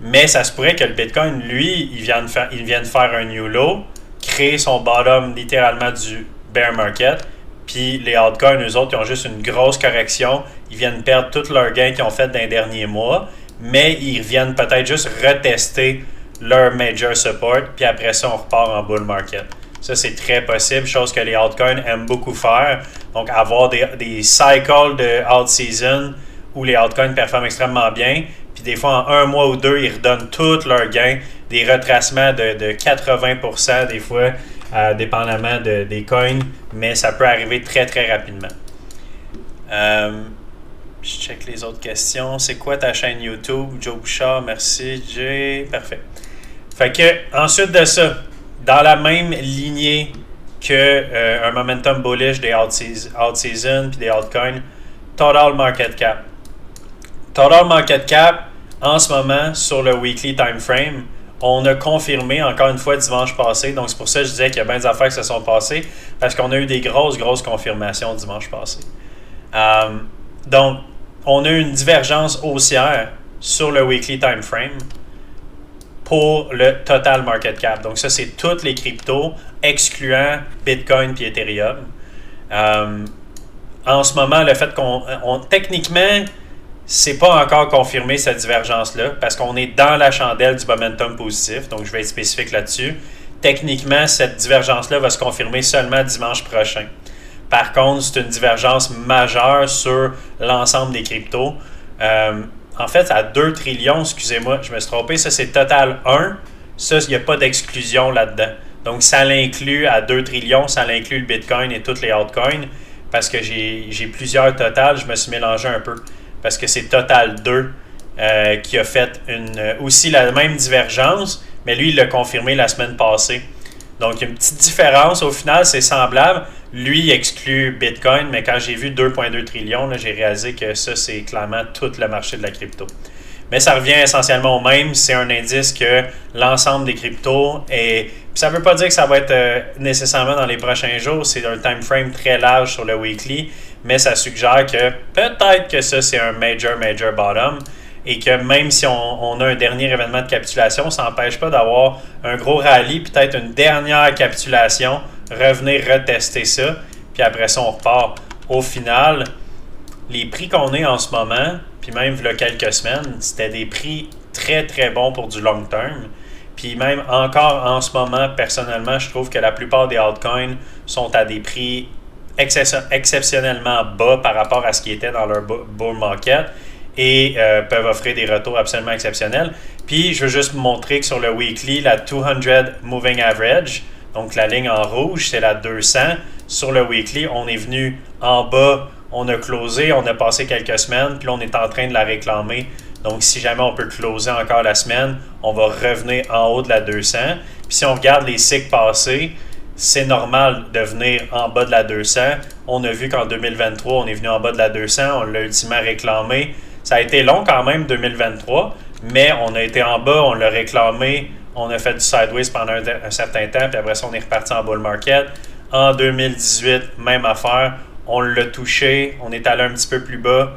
Mais ça se pourrait que le Bitcoin, lui, il vienne faire un new low, créer son bottom littéralement du bear market, puis les altcoins, eux autres, ils ont juste une grosse correction, ils viennent perdre tous leurs gains qu'ils ont fait dans les derniers mois, mais ils viennent peut-être juste retester leur major support, puis après ça, on repart en bull market. Ça, c'est très possible, chose que les altcoins aiment beaucoup faire. Donc, avoir des cycles de out-season où les altcoins performent extrêmement bien, puis des fois, en un mois ou deux, ils redonnent tous leurs gains, des retracements de 80% des fois, dépendamment des coins, mais ça peut arriver très, très rapidement. Je check les autres questions. C'est quoi ta chaîne YouTube? Joe Bouchard, merci. Jay, parfait. Fait que, ensuite de ça, dans la même lignée que un momentum bullish des out-season puis des altcoins, Total Market Cap. Total Market Cap, en ce moment, sur le weekly time frame, on a confirmé encore une fois dimanche passé. Donc, c'est pour ça que je disais qu'il y a bien des affaires qui se sont passées, parce qu'on a eu des grosses confirmations dimanche passé. Donc, on a eu une divergence haussière sur le weekly time frame pour le total market cap. Donc, ça, c'est toutes les cryptos, excluant Bitcoin et Ethereum. En ce moment, le fait techniquement, c'est pas encore confirmé cette divergence-là, parce qu'on est dans la chandelle du momentum positif. Donc, je vais être spécifique là-dessus. Techniquement, cette divergence-là va se confirmer seulement dimanche prochain. Par contre, c'est une divergence majeure sur l'ensemble des cryptos. En fait, à 2 trillions, excusez-moi, je me suis trompé, ça c'est total 1. Ça, il n'y a pas d'exclusion là-dedans. Donc, ça l'inclut à 2 trillions, ça l'inclut le Bitcoin et toutes les altcoins. Parce que j'ai plusieurs totals, je me suis mélangé un peu. Parce que c'est total 2 qui a fait aussi la même divergence, mais lui, il l'a confirmé la semaine passée. Donc, il y a une petite différence. Au final, c'est semblable. Lui, il exclut Bitcoin, mais quand j'ai vu 2,2 trillions, là, j'ai réalisé que ça, c'est clairement tout le marché de la crypto. Mais ça revient essentiellement au même. C'est un indice que l'ensemble des cryptos est... Ça ne veut pas dire que ça va être nécessairement dans les prochains jours. C'est un time frame très large sur le weekly, mais ça suggère que peut-être que ça, c'est un major bottom. Et que même si on a un dernier événement de capitulation, ça n'empêche pas d'avoir un gros rallye, peut-être une dernière capitulation, revenir retester ça, puis après ça, on repart. Au final, les prix qu'on a en ce moment, puis même il y a quelques semaines, c'était des prix très, très bons pour du long term. Puis même encore en ce moment, personnellement, je trouve que la plupart des altcoins sont à des prix exceptionnellement bas par rapport à ce qui était dans leur bull market. Et peuvent offrir des retours absolument exceptionnels. Puis, je veux juste vous montrer que sur le weekly, la 200 Moving Average, donc la ligne en rouge, c'est la 200. Sur le weekly, on est venu en bas, on a closé, on a passé quelques semaines, puis là, on est en train de la réclamer. Donc, si jamais on peut closer encore la semaine, on va revenir en haut de la 200. Puis, si on regarde les cycles passés, c'est normal de venir en bas de la 200. On a vu qu'en 2023, on est venu en bas de la 200, on l'a ultimement réclamé. Ça a été long quand même, 2023, mais on a été en bas, on l'a réclamé, on a fait du sideways pendant un certain temps, puis après ça, on est reparti en bull market. En 2018, même affaire, on l'a touché, on est allé un petit peu plus bas.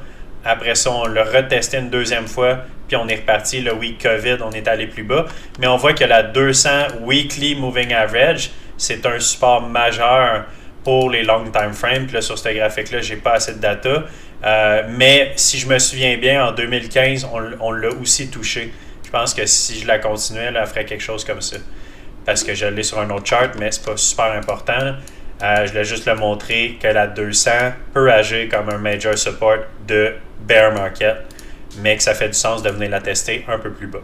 Après ça, on l'a retesté une deuxième fois, puis on est reparti. Le week COVID, on est allé plus bas. Mais on voit que la 200 Weekly Moving Average, c'est un support majeur pour les long time frames. Puis là, sur ce graphique-là, j'ai pas assez de data. Mais si je me souviens bien, en 2015, on l'a aussi touché. Je pense que si je la continuais, elle ferait quelque chose comme ça. Parce que je l'ai sur un autre chart, mais c'est pas super important. Je voulais juste le montrer que la 200 peut agir comme un major support de bear market, mais que ça fait du sens de venir la tester un peu plus bas.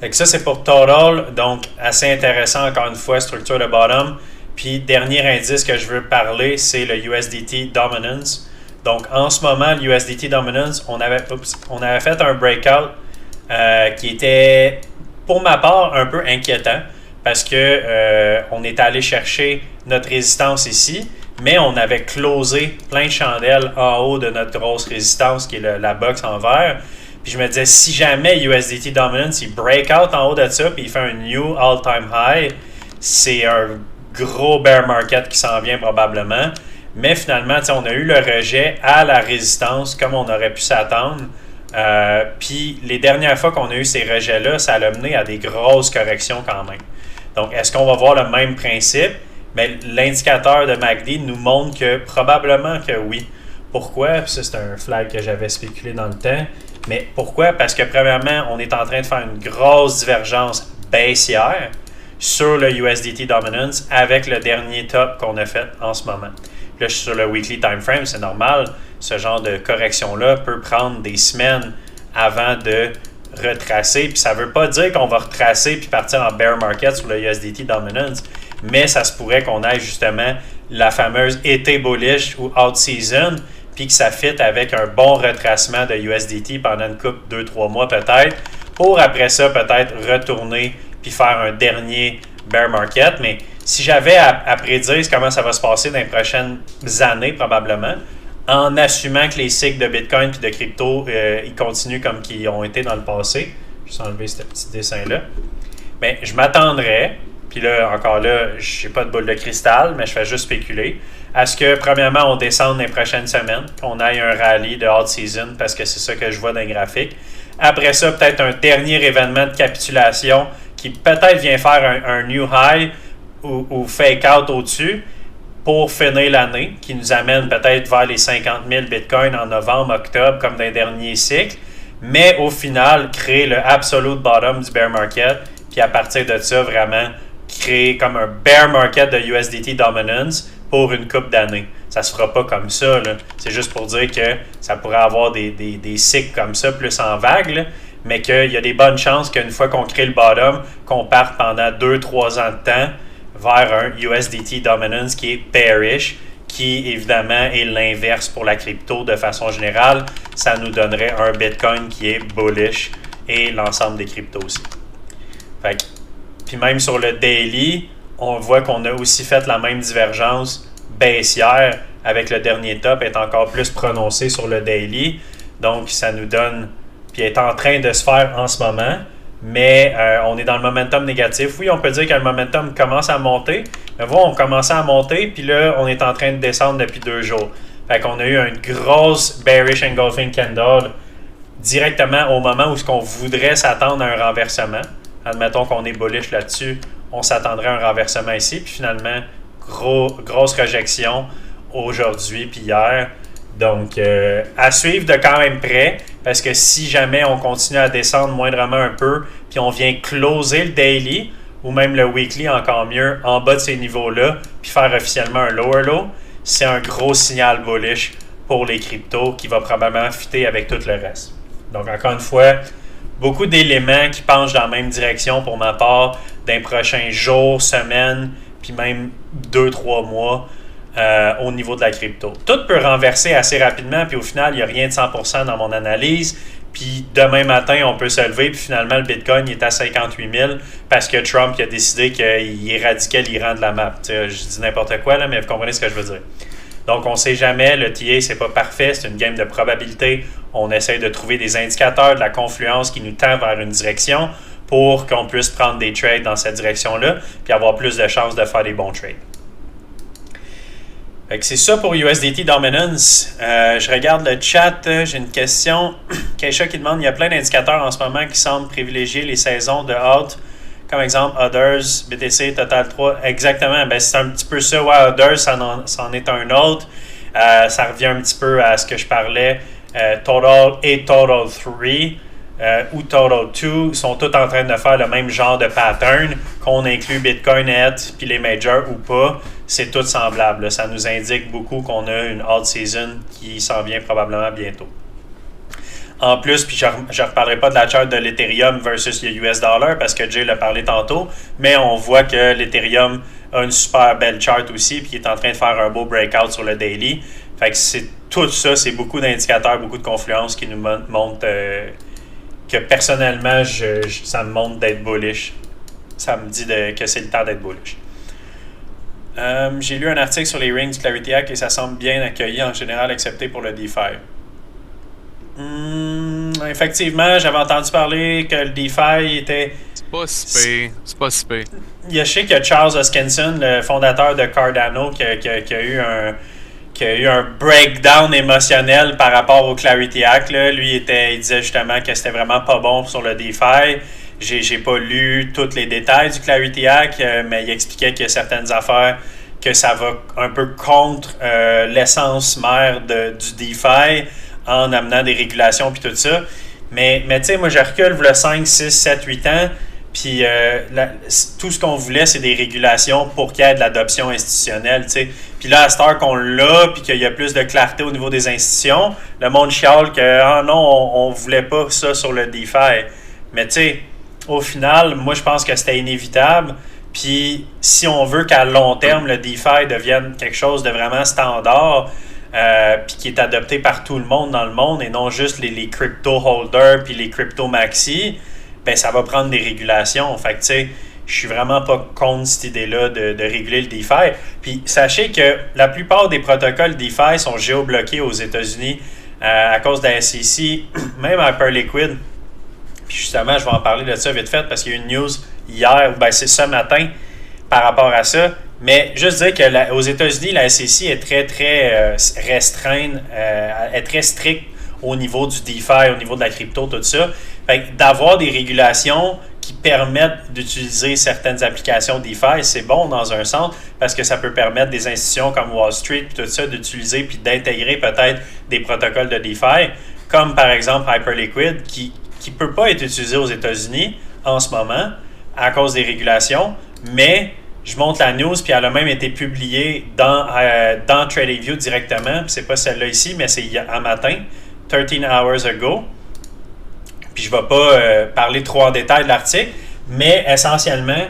Donc ça, c'est pour Total. Donc, assez intéressant, encore une fois, structure de bottom. Puis, dernier indice que je veux parler, c'est le USDT Dominance. Donc, en ce moment, l'USDT Dominance, on avait fait un breakout qui était, pour ma part, un peu inquiétant parce que on est allé chercher notre résistance ici, mais on avait closé plein de chandelles en haut de notre grosse résistance qui est la box en vert. Puis je me disais, si jamais USDT Dominance, il break out en haut de ça, puis il fait un new all-time high, c'est un gros bear market qui s'en vient probablement. Mais finalement, on a eu le rejet à la résistance comme on aurait pu s'attendre. Puis les dernières fois qu'on a eu ces rejets-là, ça a mené à des grosses corrections quand même. Donc, est-ce qu'on va voir le même principe? Mais l'indicateur de MACD nous montre que probablement que oui. Pourquoi? Ça, c'est un flag que j'avais spéculé dans le temps. Mais pourquoi? Parce que premièrement, on est en train de faire une grosse divergence baissière sur le USDT Dominance avec le dernier top qu'on a fait en ce moment. Là, je suis sur le weekly time frame, c'est normal. Ce genre de correction-là peut prendre des semaines avant de retracer. Puis ça ne veut pas dire qu'on va retracer puis partir en bear market sur le USDT Dominance, mais ça se pourrait qu'on aille justement la fameuse été bullish ou out season, puis que ça fit avec un bon retracement de USDT pendant une couple, 2-3 mois peut-être, pour après ça peut-être retourner puis faire un dernier bear market. Mais si j'avais à prédire comment ça va se passer dans les prochaines années probablement, en assumant que les cycles de Bitcoin et de crypto ils continuent comme qu'ils ont été dans le passé, je vais enlever ce petit dessin-là, bien, je m'attendrais, puis là, encore là, je n'ai pas de boule de cristal, mais je fais juste spéculer, à ce que, premièrement, on descende les prochaines semaines, qu'on aille un rallye de hard season, parce que c'est ça que je vois dans les graphiques. Après ça, peut-être un dernier événement de capitulation qui peut-être vient faire un new high ou fake out au-dessus pour finir l'année, qui nous amène peut-être vers les 50 000 bitcoins en novembre, octobre, comme dans les derniers cycles, mais au final, créer le absolute bottom du bear market, puis à partir de ça, vraiment créer comme un bear market de USDT dominance pour une couple d'années. Ça se fera pas comme ça, là. C'est juste pour dire que ça pourrait avoir des cycles comme ça, plus en vague, là, mais qu'il y a des bonnes chances qu'une fois qu'on crée le bottom, qu'on parte pendant 2-3 ans de temps vers un USDT dominance qui est bearish, qui évidemment est l'inverse pour la crypto de façon générale. Ça nous donnerait un Bitcoin qui est bullish et l'ensemble des cryptos aussi. Fait que, puis même sur le daily, on voit qu'on a aussi fait la même divergence baissière avec le dernier top est encore plus prononcé sur le daily. Donc ça nous donne, puis est en train de se faire en ce moment, mais on est dans le momentum négatif. Oui, on peut dire que le momentum commence à monter, mais voilà, on commençait à monter, puis là, on est en train de descendre depuis 2 jours. Fait qu'on a eu une grosse bearish engulfing candle directement au moment où on voudrait s'attendre à un renversement. Admettons qu'on est bullish là-dessus, on s'attendrait à un renversement ici, puis finalement, grosse rejection aujourd'hui puis hier. Donc, à suivre de quand même près, parce que si jamais on continue à descendre moindrement un peu, puis on vient closer le daily, ou même le weekly encore mieux, en bas de ces niveaux-là, puis faire officiellement un lower low, c'est un gros signal bullish pour les cryptos qui va probablement fitter avec tout le reste. Donc, encore une fois, beaucoup d'éléments qui penchent dans la même direction pour ma part d'un prochain jour, semaine, puis même 2-3 mois au niveau de la crypto. Tout peut renverser assez rapidement, puis au final, il n'y a rien de 100% dans mon analyse. Puis demain matin, on peut se lever, puis finalement, le Bitcoin il est à 58 000 parce que Trump il a décidé qu'il éradiquait l'Iran de la map. Je dis n'importe quoi, là, mais vous comprenez ce que je veux dire. Donc, on ne sait jamais. Le TA, c'est pas parfait. C'est une game de probabilité. On essaie de trouver des indicateurs de la confluence qui nous tend vers une direction pour qu'on puisse prendre des trades dans cette direction-là puis avoir plus de chances de faire des bons trades. C'est ça pour USDT Dominance. Je regarde le chat. J'ai une question. Keisha qui demande, il y a plein d'indicateurs en ce moment qui semblent privilégier les saisons de out, comme exemple Others, BTC, Total 3. Exactement. Ben, c'est un petit peu ça. Ouais, Others, ça en est un autre. Ça revient un petit peu à ce que je parlais. Total et Total 3 ou Total 2 sont tous en train de faire le même genre de pattern, qu'on inclut Bitcoin Net puis les majors ou pas. C'est tout semblable. Ça nous indique beaucoup qu'on a une hard season qui s'en vient probablement bientôt. En plus, puis je ne reparlerai pas de la charte de l'Ethereum versus le US dollar parce que Jay l'a parlé tantôt, mais on voit que l'Ethereum a une super belle charte aussi puis qui est en train de faire un beau breakout sur le daily. Fait que c'est tout ça, c'est beaucoup d'indicateurs, beaucoup de confluence qui nous montrent que personnellement, ça me montre d'être bullish. Ça me dit que c'est le temps d'être bullish. J'ai lu un article sur les rings du Clarity Act et ça semble bien accueilli en général, accepté pour le DeFi. Effectivement, j'avais entendu parler que le DeFi était... C'est pas si pire. Je sais qu'il y a Charles Hoskinson, le fondateur de Cardano, qui a eu un breakdown émotionnel par rapport au Clarity Act. Là. Lui, il disait justement que c'était vraiment pas bon sur le DeFi. J'ai pas lu tous les détails du Clarity Act, mais il expliquait qu'il y a certaines affaires que ça va un peu contre l'essence mère du DeFi en amenant des régulations puis tout ça. Mais tu sais, moi, je recule le 5, 6, 7, 8 ans, puis tout ce qu'on voulait, c'est des régulations pour qu'il y ait de l'adoption institutionnelle, tu sais. Puis là, à cette heure qu'on l'a, puis qu'il y a plus de clarté au niveau des institutions, le monde chiale que, ah non, on voulait pas ça sur le DeFi. Mais tu sais, au final, moi, je pense que c'était inévitable. Puis si on veut qu'à long terme, le DeFi devienne quelque chose de vraiment standard, puis qui est adopté par tout le monde dans le monde et non juste les crypto holders puis les crypto maxi, ben ça va prendre des régulations. Fait que tu sais, je suis vraiment pas contre cette idée-là de réguler le DeFi. Puis sachez que la plupart des protocoles DeFi sont géobloqués aux États-Unis à cause de la SEC, même Hyperliquid. Puis justement, je vais en parler de ça vite fait parce qu'il y a eu une news hier, ben c'est ce matin par rapport à ça. Mais juste dire qu'aux États-Unis, la SEC est très, très restreinte, est très stricte au niveau du DeFi, au niveau de la crypto, tout ça. Fait que d'avoir des régulations qui permettent d'utiliser certaines applications DeFi, c'est bon dans un sens parce que ça peut permettre des institutions comme Wall Street, tout ça, d'utiliser puis d'intégrer peut-être des protocoles de DeFi, comme par exemple Hyperliquid, qui ne peut pas être utilisé aux États-Unis en ce moment à cause des régulations, mais je montre la news, puis elle a même été publiée dans TradingView directement. Puis c'est pas celle-là ici, mais c'est un matin, 13 hours ago. Puis je ne vais pas parler trop en détail de l'article, mais essentiellement,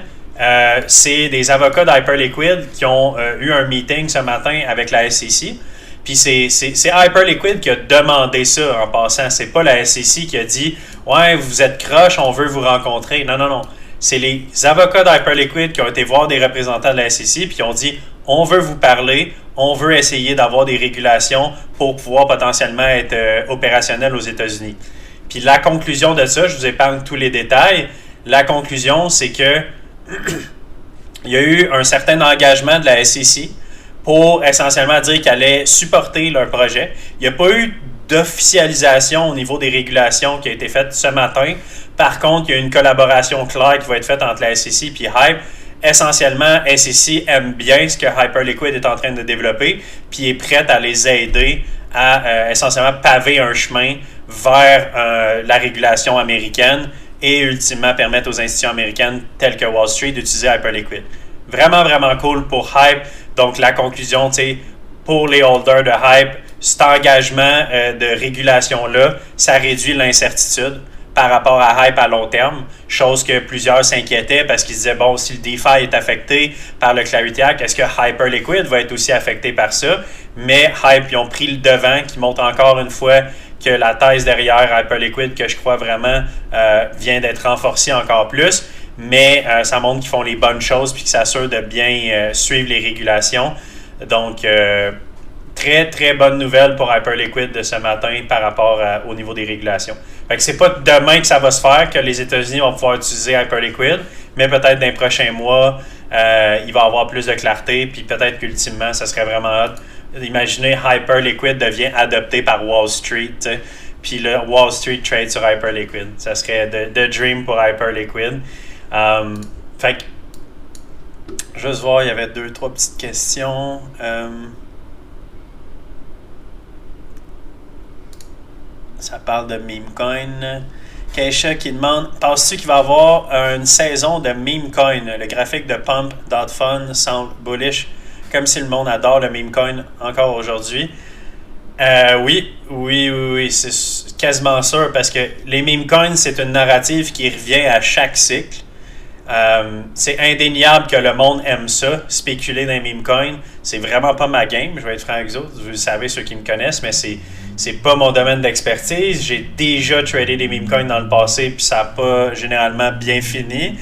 c'est des avocats d'Hyperliquid qui ont eu un meeting ce matin avec la SEC. Puis c'est Hyperliquid qui a demandé ça en passant. C'est pas la SEC qui a dit « Ouais, vous êtes croche, on veut vous rencontrer. » Non, non, non. C'est les avocats d'Hyperliquid qui ont été voir des représentants de la SEC puis qui ont dit « On veut vous parler, on veut essayer d'avoir des régulations pour pouvoir potentiellement être opérationnel aux États-Unis. » Puis la conclusion de ça, je vous épargne tous les détails, la conclusion, c'est que il y a eu un certain engagement de la SEC pour essentiellement dire qu'elle allait supporter leur projet. Il n'y a pas eu d'officialisation au niveau des régulations qui a été faite ce matin. Par contre, il y a une collaboration claire qui va être faite entre la SEC et Hype. Essentiellement, SEC aime bien ce que Hyperliquid est en train de développer, puis est prête à les aider à essentiellement paver un chemin vers la régulation américaine et ultimement permettre aux institutions américaines telles que Wall Street d'utiliser Hyperliquid. Vraiment, vraiment cool pour Hype. Donc, la conclusion, tu sais, pour les holders de Hype, cet engagement de régulation-là, ça réduit l'incertitude par rapport à Hype à long terme, chose que plusieurs s'inquiétaient parce qu'ils disaient, bon, si le DeFi est affecté par le Clarity Act, est-ce que Hyperliquid va être aussi affecté par ça? Mais Hype, ils ont pris le devant, qui montre encore une fois que la thèse derrière Hyperliquid, que je crois vraiment, vient d'être renforcée encore plus. Mais ça montre qu'ils font les bonnes choses puis qu'ils s'assurent de bien suivre les régulations. Donc, très, très bonne nouvelle pour Hyperliquid de ce matin par rapport au niveau des régulations. Fait que c'est pas demain que ça va se faire que les États-Unis vont pouvoir utiliser Hyperliquid, mais peut-être dans les prochains mois, il va y avoir plus de clarté, puis peut-être qu'ultimement, ça serait vraiment hot. Imaginez Hyperliquid devient adopté par Wall Street, t'sais, puis le Wall Street trade sur Hyperliquid. Ça serait the dream pour Hyperliquid. Fait que, juste voir, il y avait 2-3 petites questions. Ça parle de Memecoin. Keisha qui demande, penses-tu qu'il va y avoir une saison de Memecoin? Le graphique de Pump.fun semble bullish, comme si le monde adore le Memecoin encore aujourd'hui. Oui, c'est quasiment sûr, parce que les Memecoins, c'est une narrative qui revient à chaque cycle. C'est indéniable que le monde aime ça, spéculer dans les memecoins. C'est vraiment pas ma game, je vais être franc avec vous. Vous le savez, ceux qui me connaissent, mais c'est pas mon domaine d'expertise. J'ai déjà tradé des memecoins dans le passé, puis ça n'a pas généralement bien fini.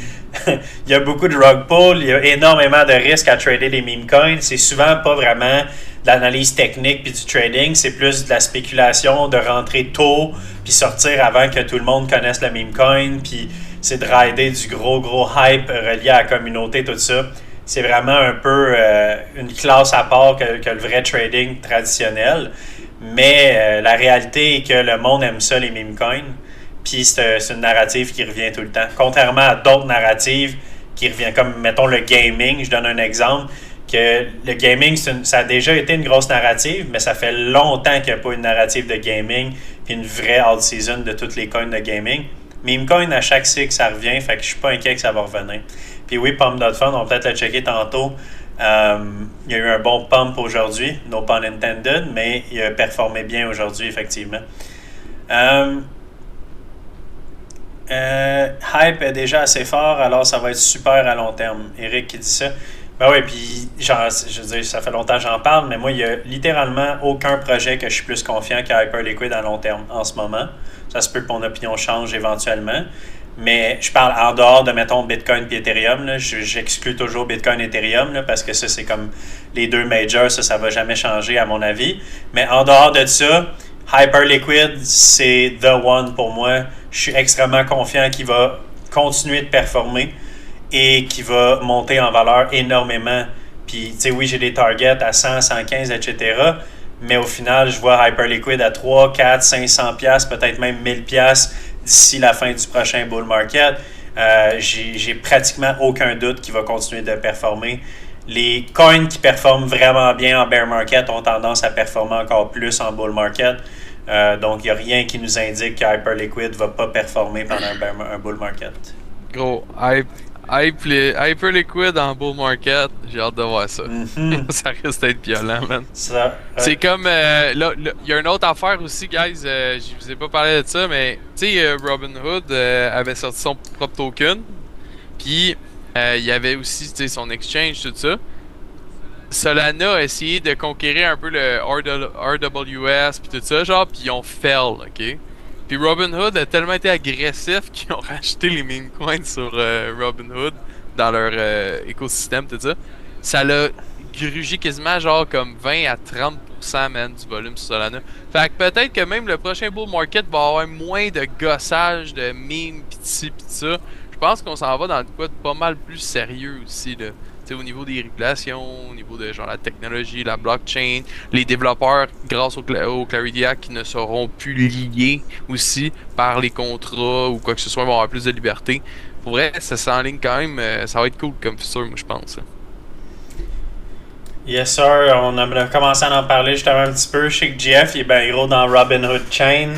Il y a beaucoup de rug pull, il y a énormément de risques à trader des memecoins. C'est souvent pas vraiment de l'analyse technique puis du trading, c'est plus de la spéculation, de rentrer tôt, puis sortir avant que tout le monde connaisse le memecoin, puis c'est de rider du gros hype relié à la communauté, tout ça. C'est vraiment un peu une classe à part que le vrai trading traditionnel. Mais la réalité est que le monde aime ça, les memecoins. Puis c'est une narrative qui revient tout le temps. Contrairement à d'autres narratives qui reviennent, comme mettons le gaming, je donne un exemple, que le gaming, ça a déjà été une grosse narrative, mais ça fait longtemps qu'il n'y a pas une narrative de gaming puis une vraie all-season de toutes les coins de gaming. Meme coin, à chaque cycle, ça revient, fait que je suis pas inquiet que ça va revenir. Puis oui, Pump.fun, on va peut-être le checker tantôt. Il y a eu un bon pump aujourd'hui, no pun intended, mais il a performé bien aujourd'hui, effectivement. Hype est déjà assez fort, alors ça va être super à long terme. Eric qui dit ça. Ben oui, puis genre, je veux dire, ça fait longtemps que j'en parle, mais moi, il n'y a littéralement aucun projet que je suis plus confiant que Hyperliquid à long terme en ce moment. Ça se peut que mon opinion change éventuellement. Mais je parle en dehors de, mettons, Bitcoin et Ethereum. Là. J'exclus toujours Bitcoin et Ethereum là, parce que ça, c'est comme les deux majors. Ça ne va jamais changer à mon avis. Mais en dehors de ça, Hyperliquid, c'est the one pour moi. Je suis extrêmement confiant qu'il va continuer de performer et qu'il va monter en valeur énormément. Puis, tu sais, oui, j'ai des targets à 100, 115, etc. Mais au final, je vois Hyperliquid à 3, 4, 500 $, peut-être même 1000 $ d'ici la fin du prochain bull market. J'ai pratiquement aucun doute qu'il va continuer de performer. Les coins qui performent vraiment bien en bear market ont tendance à performer encore plus en bull market. Donc, il n'y a rien qui nous indique qu'Hyperliquid ne va pas performer pendant un bull market. Gros, Hyperliquid en bull market, j'ai hâte de voir ça. Mm-hmm. Ça risque d'être violent, man. Ça, c'est comme, là, il y a une autre affaire aussi, guys, je vous ai pas parlé de ça, mais tu sais, Robinhood avait sorti son propre token, puis il y avait aussi, tu sais, son exchange, tout ça. Solana a essayé de conquérir un peu le RWS puis tout ça, genre, puis ils ont fail, ok? Puis Robinhood a tellement été agressif qu'ils ont racheté les meme coins sur Robinhood dans leur écosystème, tout ça. Ça l'a grugé quasiment genre comme 20 à 30% man, du volume sur Solana. Fait que peut-être que même le prochain bull market va avoir moins de gossage, de memes pis ci pis ça. Je pense qu'on s'en va dans quoi de pas mal plus sérieux aussi là. Au niveau des régulations, au niveau de genre la technologie, la blockchain, les développeurs, grâce au Clarity Act, qui ne seront plus liés aussi par les contrats ou quoi que ce soit, vont avoir plus de liberté. Pour vrai, ça s'enligne quand même, ça va être cool comme futur, moi je pense. Yes sir, on a commencé à en parler justement un petit peu. Je sais que Jeff il est bien gros dans Robinhood Chain.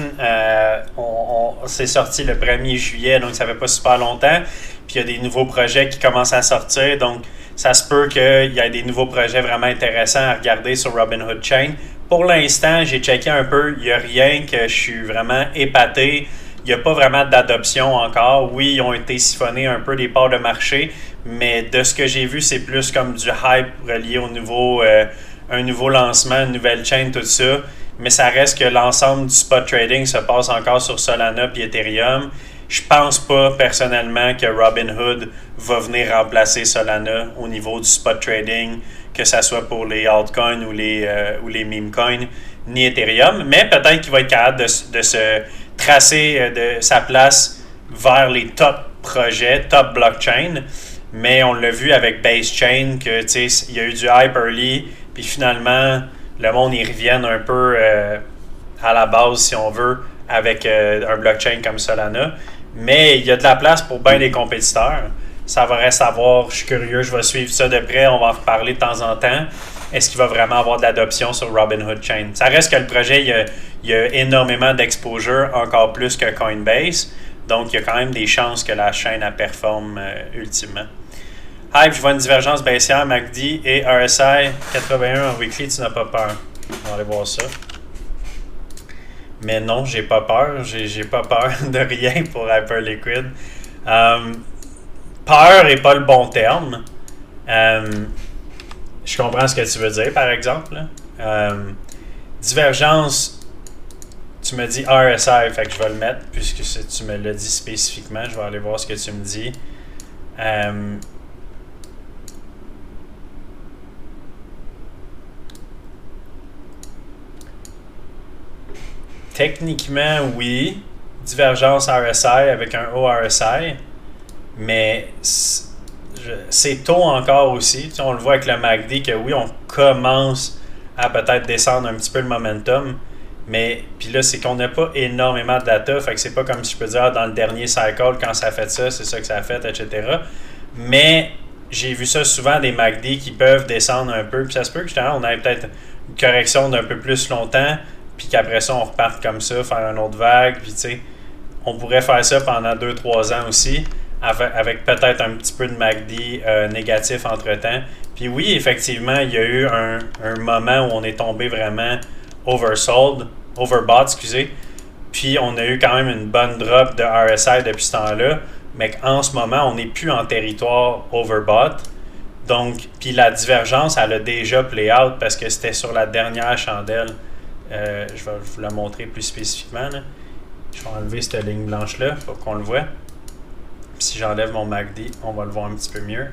C'est sorti le 1er juillet, donc ça fait pas super longtemps. Puis il y a des nouveaux projets qui commencent à sortir, donc ça se peut qu'il y ait des nouveaux projets vraiment intéressants à regarder sur Robinhood Chain. Pour l'instant, j'ai checké un peu, il n'y a rien que je suis vraiment épaté. Il n'y a pas vraiment d'adoption encore. Oui, ils ont été siphonnés un peu des parts de marché, mais de ce que j'ai vu, c'est plus comme du hype relié au nouveau, un nouveau lancement, une nouvelle chaîne, tout ça. Mais ça reste que l'ensemble du spot trading se passe encore sur Solana et Ethereum. Je pense pas personnellement que Robinhood va venir remplacer Solana au niveau du spot trading, que ce soit pour les altcoins ou les meme coins, ni Ethereum. Mais peut-être qu'il va être capable de se tracer de sa place vers les top projets, top blockchain. Mais on l'a vu avec Base Chain, que il y a eu du hype early, puis finalement, le monde y revienne un peu à la base, si on veut, avec un blockchain comme Solana. Mais il y a de la place pour bien des compétiteurs. Ça va rester à voir. Je suis curieux, je vais suivre ça de près. On va en reparler de temps en temps. Est-ce qu'il va vraiment avoir de l'adoption sur Robinhood Chain? Ça reste que le projet, il y a énormément d'exposure, encore plus que Coinbase. Donc, il y a quand même des chances que la chaîne elle performe ultimement. Hype, je vois une divergence baissière, MACD et RSI 81 en weekly, tu n'as pas peur. On va aller voir ça. Mais non, j'ai pas peur. J'ai pas peur de rien pour Hyperliquid. Peur n'est pas le bon terme. Je comprends ce que tu veux dire, par exemple. Divergence, tu me dis RSI, fait que je vais le mettre, puisque tu me l'as dit spécifiquement. Je vais aller voir ce que tu me dis. Techniquement, oui. Divergence RSI avec un haut RSI. Mais c'est tôt encore aussi. Tu sais, on le voit avec le MACD que oui, on commence à peut-être descendre un petit peu le momentum. Mais puis là, c'est qu'on n'a pas énormément de data. Fait que c'est pas comme si je peux dire dans le dernier cycle, quand ça a fait ça, c'est ça que ça a fait, etc. Mais j'ai vu ça souvent, des MACD qui peuvent descendre un peu. Puis ça se peut que justement, on ait peut-être une correction d'un peu plus longtemps. Puis qu'après ça, on reparte comme ça, faire une autre vague. Puis tu sais, on pourrait faire ça pendant 2-3 ans aussi. Avec peut-être un petit peu de MACD négatif entre-temps. Puis oui, effectivement, il y a eu un moment où on est tombé vraiment overbought, excusez. Puis on a eu quand même une bonne drop de RSI depuis ce temps-là. Mais en ce moment, on n'est plus en territoire overbought. Donc, puis la divergence, elle a déjà play out parce que c'était sur la dernière chandelle. Je vais vous la montrer plus spécifiquement. Là. Je vais enlever cette ligne blanche-là pour qu'on le voit. Si j'enlève mon MACD, on va le voir un petit peu mieux.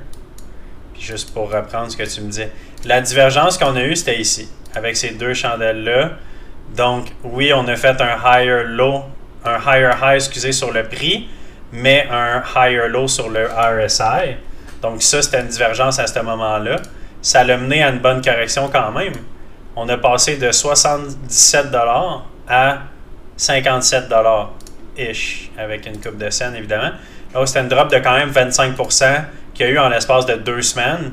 Puis juste pour reprendre ce que tu me disais. La divergence qu'on a eue, c'était ici, avec ces deux chandelles-là. Donc, oui, on a fait un higher high, sur le prix, mais un higher low sur le RSI. Donc, ça, c'était une divergence à ce moment-là. Ça l'a mené à une bonne correction quand même. On a passé de 77$ à 57$-ish, avec une coupe de cents, évidemment. Là, c'était une drop de quand même 25% qu'il y a eu en l'espace de 2 semaines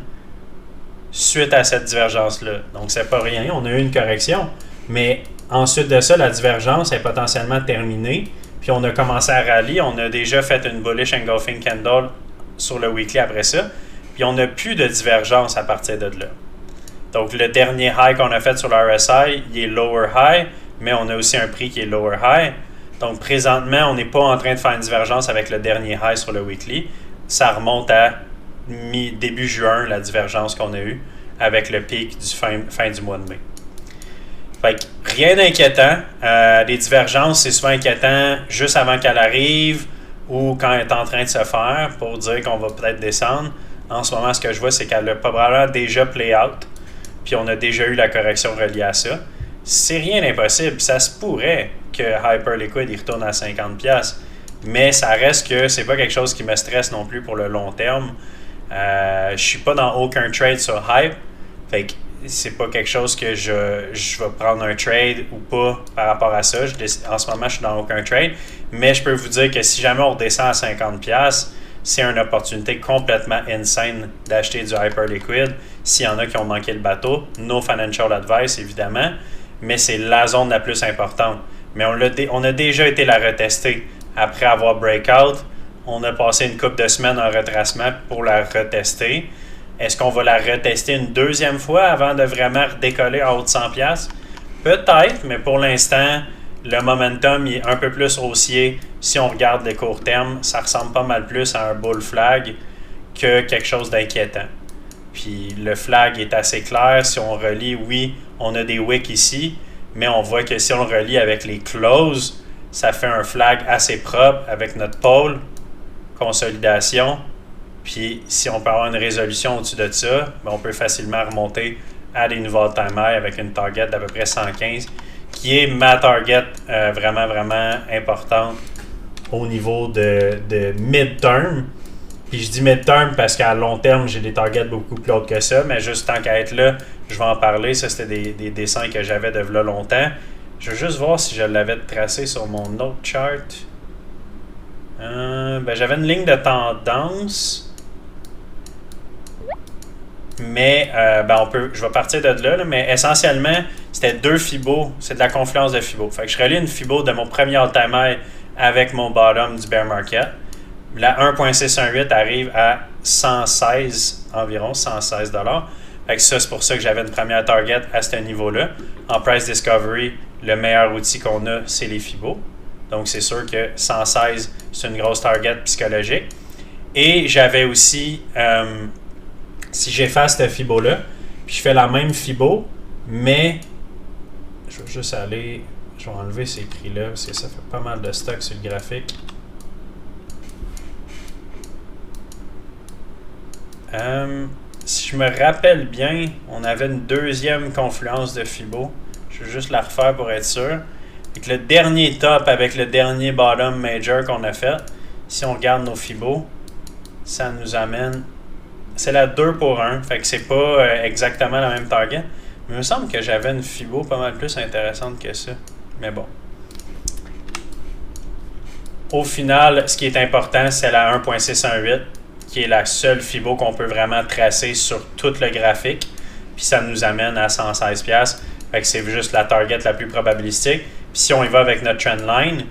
suite à cette divergence-là. Donc, c'est pas rien. On a eu une correction. Mais ensuite de ça, la divergence est potentiellement terminée. Puis, on a commencé à rallier. On a déjà fait une bullish engulfing candle sur le weekly après ça. Puis, on n'a plus de divergence à partir de là. Donc, le dernier high qu'on a fait sur le RSI, il est lower high, mais on a aussi un prix qui est lower high. Donc, présentement, on n'est pas en train de faire une divergence avec le dernier high sur le weekly. Ça remonte à début juin, la divergence qu'on a eue avec le pic du fin du mois de mai. Fait que rien d'inquiétant. Les divergences, c'est souvent inquiétant juste avant qu'elle arrive ou quand elle est en train de se faire pour dire qu'on va peut-être descendre. En ce moment, ce que je vois, c'est qu'elle a probablement déjà play out. Puis on a déjà eu la correction reliée à ça. C'est rien d'impossible. Ça se pourrait que Hyperliquid il retourne à 50$. Mais ça reste que c'est pas quelque chose qui me stresse non plus pour le long terme. Je suis pas dans aucun trade sur Hype. Fait que c'est pas quelque chose que je vais prendre un trade ou pas par rapport à ça. En ce moment, je suis dans aucun trade. Mais je peux vous dire que si jamais on redescend à 50$, c'est une opportunité complètement insane d'acheter du Hyperliquid. S'il y en a qui ont manqué le bateau, no financial advice évidemment, mais c'est la zone la plus importante. Mais on a déjà été la retester après avoir breakout. On a passé une couple de semaines en retracement pour la retester. Est-ce qu'on va la retester une deuxième fois avant de vraiment redécoller en haut de 100$? Peut-être, mais pour l'instant, le momentum est un peu plus haussier. Si on regarde les courts termes, ça ressemble pas mal plus à un bull flag que quelque chose d'inquiétant. Puis le flag est assez clair. Si on relie, oui, on a des wicks ici, mais on voit que si on le relie avec les closes, ça fait un flag assez propre avec notre pôle, consolidation. Puis si on peut avoir une résolution au-dessus de ça, ben on peut facilement remonter à des nouveaux time high avec une target d'à peu près 115, qui est ma target vraiment, vraiment importante au niveau de mid-term. Puis je dis mid-term parce qu'à long terme, j'ai des targets beaucoup plus hautes que ça, mais juste tant qu'à être là, je vais en parler. Ça, c'était des dessins que j'avais de là longtemps. Je veux juste voir si je l'avais tracé sur mon autre chart. J'avais une ligne de tendance. Mais je vais partir de là, mais essentiellement, c'était 2 Fibos. C'est de la confluence de Fibos. Fait que je relie une Fibo de mon premier all-time high avec mon bottom du bear market. La 1.618 arrive à 116 environ, 116$. Fait que ça, c'est pour ça que j'avais une première target à ce niveau-là. En price discovery, le meilleur outil qu'on a, c'est les Fibos. Donc, c'est sûr que 116, c'est une grosse target psychologique. Et j'avais aussi, si j'efface cette Fibo-là, puis je fais la même Fibo, mais je vais juste aller, je vais enlever ces prix-là, parce que ça fait pas mal de stock sur le graphique. Si je me rappelle bien, on avait une deuxième confluence de Fibo. Je vais juste la refaire pour être sûr. Avec le dernier top avec le dernier bottom major qu'on a fait, si on regarde nos Fibo, ça nous amène... C'est la 2 pour 1, fait que c'est pas exactement la même target. Mais il me semble que j'avais une Fibo pas mal plus intéressante que ça. Mais bon. Au final, ce qui est important, c'est la 1.618. qui est la seule Fibo qu'on peut vraiment tracer sur tout le graphique. Puis ça nous amène à 116$. Fait que c'est juste la target la plus probabilistique. Puis si on y va avec notre trendline,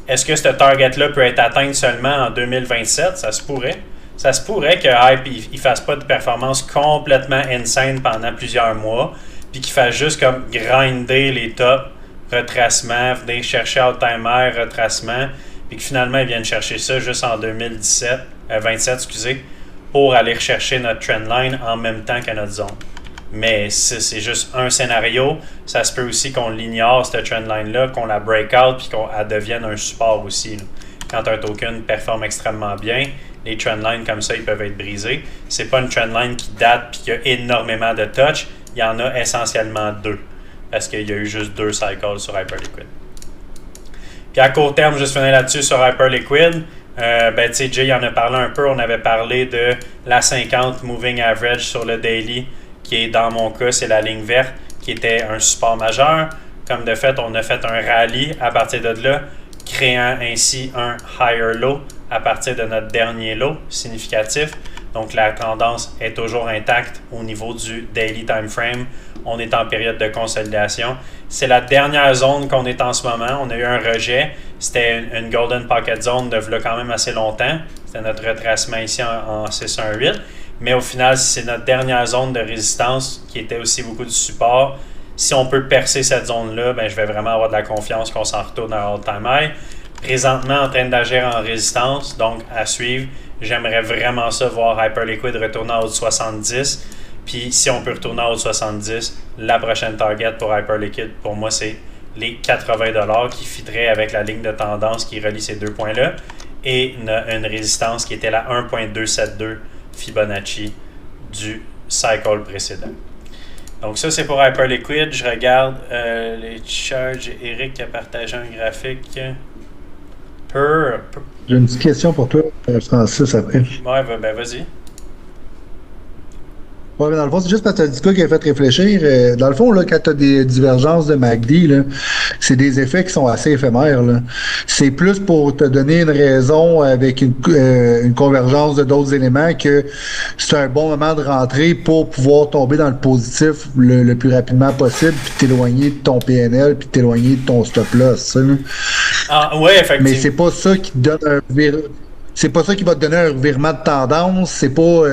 est-ce que ce target-là peut être atteint seulement en 2027? Ça se pourrait. Ça se pourrait que Hype ne fasse pas de performance complètement insane pendant plusieurs mois, puis qu'il fasse juste comme grinder les tops, retracement, venir chercher all-time high, retracement, puis que finalement ils viennent chercher ça juste en 27, pour aller rechercher notre trendline en même temps que notre zone. Mais c'est juste un scénario. Ça se peut aussi qu'on l'ignore, cette trendline-là, qu'on la break out puis qu'elle devienne un support aussi. Là. Quand un token performe extrêmement bien, les trendlines comme ça, ils peuvent être brisés. C'est pas une trendline qui date puis qu'il y a énormément de touch. Il y en a essentiellement 2. Parce qu'il y a eu juste 2 cycles sur Hyperliquid. Puis à court terme, juste finir là-dessus sur Hyperliquid. Tu sais, Jay en a parlé un peu. On avait parlé de la 50 moving average sur le daily, qui est dans mon cas, c'est la ligne verte, qui était un support majeur. Comme de fait, on a fait un rallye à partir de là, créant ainsi un higher low à partir de notre dernier low significatif. Donc la tendance est toujours intacte au niveau du daily time frame. On est en période de consolidation. C'est la dernière zone qu'on est en ce moment. On a eu un rejet. C'était une golden pocket zone de là quand même assez longtemps. C'était notre retracement ici en 618. Mais au final, c'est notre dernière zone de résistance qui était aussi beaucoup de support. Si on peut percer cette zone-là, je vais vraiment avoir de la confiance qu'on s'en retourne à all-time high. Présentement, en train d'agir en résistance, donc à suivre. J'aimerais vraiment ça voir Hyperliquid retourner en haut de 70. Puis si on peut retourner en haut de 70, la prochaine target pour Hyperliquid, pour moi, c'est les 80$ qui fitterait avec la ligne de tendance qui relie ces 2 points-là. Et une résistance qui était la 1.272 Fibonacci du cycle précédent. Donc ça, c'est pour Hyperliquid. Je regarde les charges. Eric a partagé un graphique. J'ai une petite question pour toi, Francis, après. Ouais, vas-y. Ouais, mais dans le fond, c'est juste parce que tu as dit quoi qui a fait réfléchir. Dans le fond, là, quand tu as des divergences de MACD, là, c'est des effets qui sont assez éphémères. Là. C'est plus pour te donner une raison avec une convergence de d'autres éléments que c'est un bon moment de rentrer pour pouvoir tomber dans le positif le plus rapidement possible, puis t'éloigner de ton PNL, puis t'éloigner de ton stop-loss. Ah, ouais, effectivement. Mais c'est pas ça qui te donne c'est pas ça qui va te donner un revirement de tendance. C'est pas.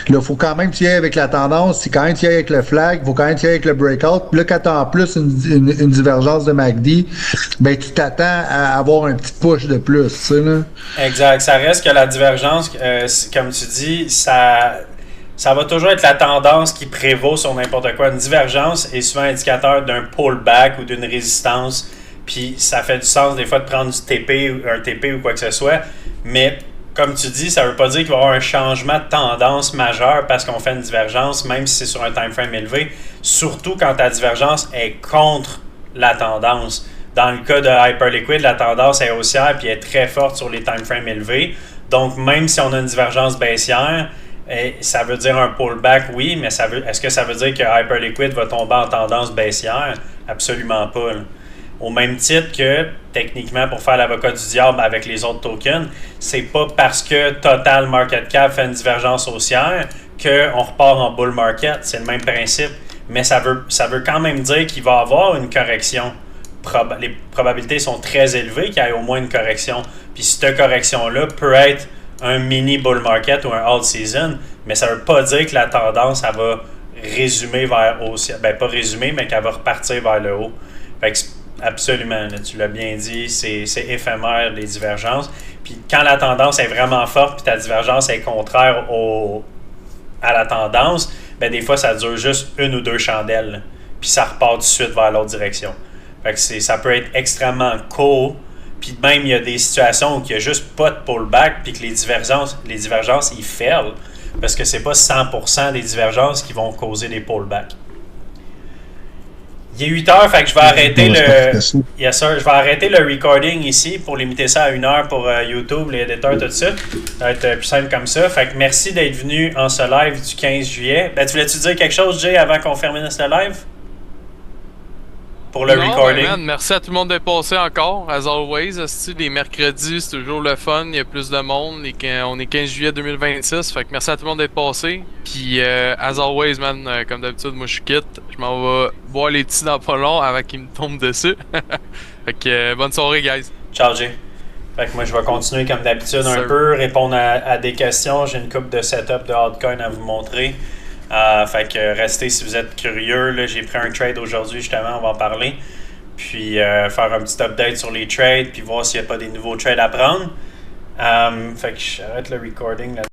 Là, faut quand même tirer avec la tendance. C'est quand même tirer avec le flag. Faut quand même tirer avec le breakout. Puis là, quand t'as en plus une divergence de MACD, tu t'attends à avoir un petit push de plus. Tu sais, là. Exact. Ça reste que la divergence, comme tu dis, ça va toujours être la tendance qui prévaut sur n'importe quoi. Une divergence est souvent indicateur d'un pullback ou d'une résistance. Puis ça fait du sens des fois de prendre du TP ou un TP ou quoi que ce soit. Mais comme tu dis, ça ne veut pas dire qu'il va y avoir un changement de tendance majeur parce qu'on fait une divergence, même si c'est sur un time frame élevé. Surtout quand ta divergence est contre la tendance. Dans le cas de Hyperliquid, la tendance est haussière et est très forte sur les time frames élevés. Donc même si on a une divergence baissière, ça veut dire un pullback, oui, mais est-ce que ça veut dire que Hyperliquid va tomber en tendance baissière? Absolument pas. Là. Au même titre que, techniquement, pour faire l'avocat du diable avec les autres tokens, c'est pas parce que Total Market Cap fait une divergence haussière qu'on repart en bull market. C'est le même principe. Mais ça veut quand même dire qu'il va y avoir une correction. Les probabilités sont très élevées qu'il y ait au moins une correction. Puis cette correction-là peut être un mini bull market ou un all season, mais ça veut pas dire que la tendance, elle va résumer vers haut. Pas résumer, mais qu'elle va repartir vers le haut. Fait que absolument, là, tu l'as bien dit, c'est éphémère les divergences. Puis quand la tendance est vraiment forte, puis ta divergence est contraire à la tendance, des fois ça dure juste 1 ou 2 chandelles, là, puis ça repart tout de suite vers l'autre direction. Fait que ça peut être extrêmement court. Puis même il y a des situations où il n'y a juste pas de pullback, puis que les divergences ils failent, parce que c'est pas 100% des divergences qui vont causer des pullbacks. Il est 8h, fait que je vais arrêter je vais arrêter le recording ici pour limiter ça à 1h pour YouTube, les éditeurs, tout ça. Ça va être plus simple comme ça. Fait que merci d'être venu en ce live du 15 juillet. Tu voulais-tu dire quelque chose, Jay, avant qu'on termine ce live? pour le recording. Man, merci à tout le monde d'être passé encore, as always. Les mercredis, c'est toujours le fun, il y a plus de monde. On est 15 juillet 2026, fait que merci à tout le monde d'être passé. Puis, as always, man, comme d'habitude, moi je suis quitte. Je m'en vais boire les petits dans pas long avant qu'ils me tombent dessus. Fait que, bonne soirée, guys. Ciao, Jay. Fait que moi, je vais continuer comme d'habitude un peu, répondre à des questions. J'ai une coupe de setup de altcoin à vous montrer. Fait que restez si vous êtes curieux. Là, j'ai pris un trade aujourd'hui, justement, on va en parler. Puis faire un petit update sur les trades, puis voir s'il n'y a pas des nouveaux trades à prendre. Fait que j'arrête le recording là.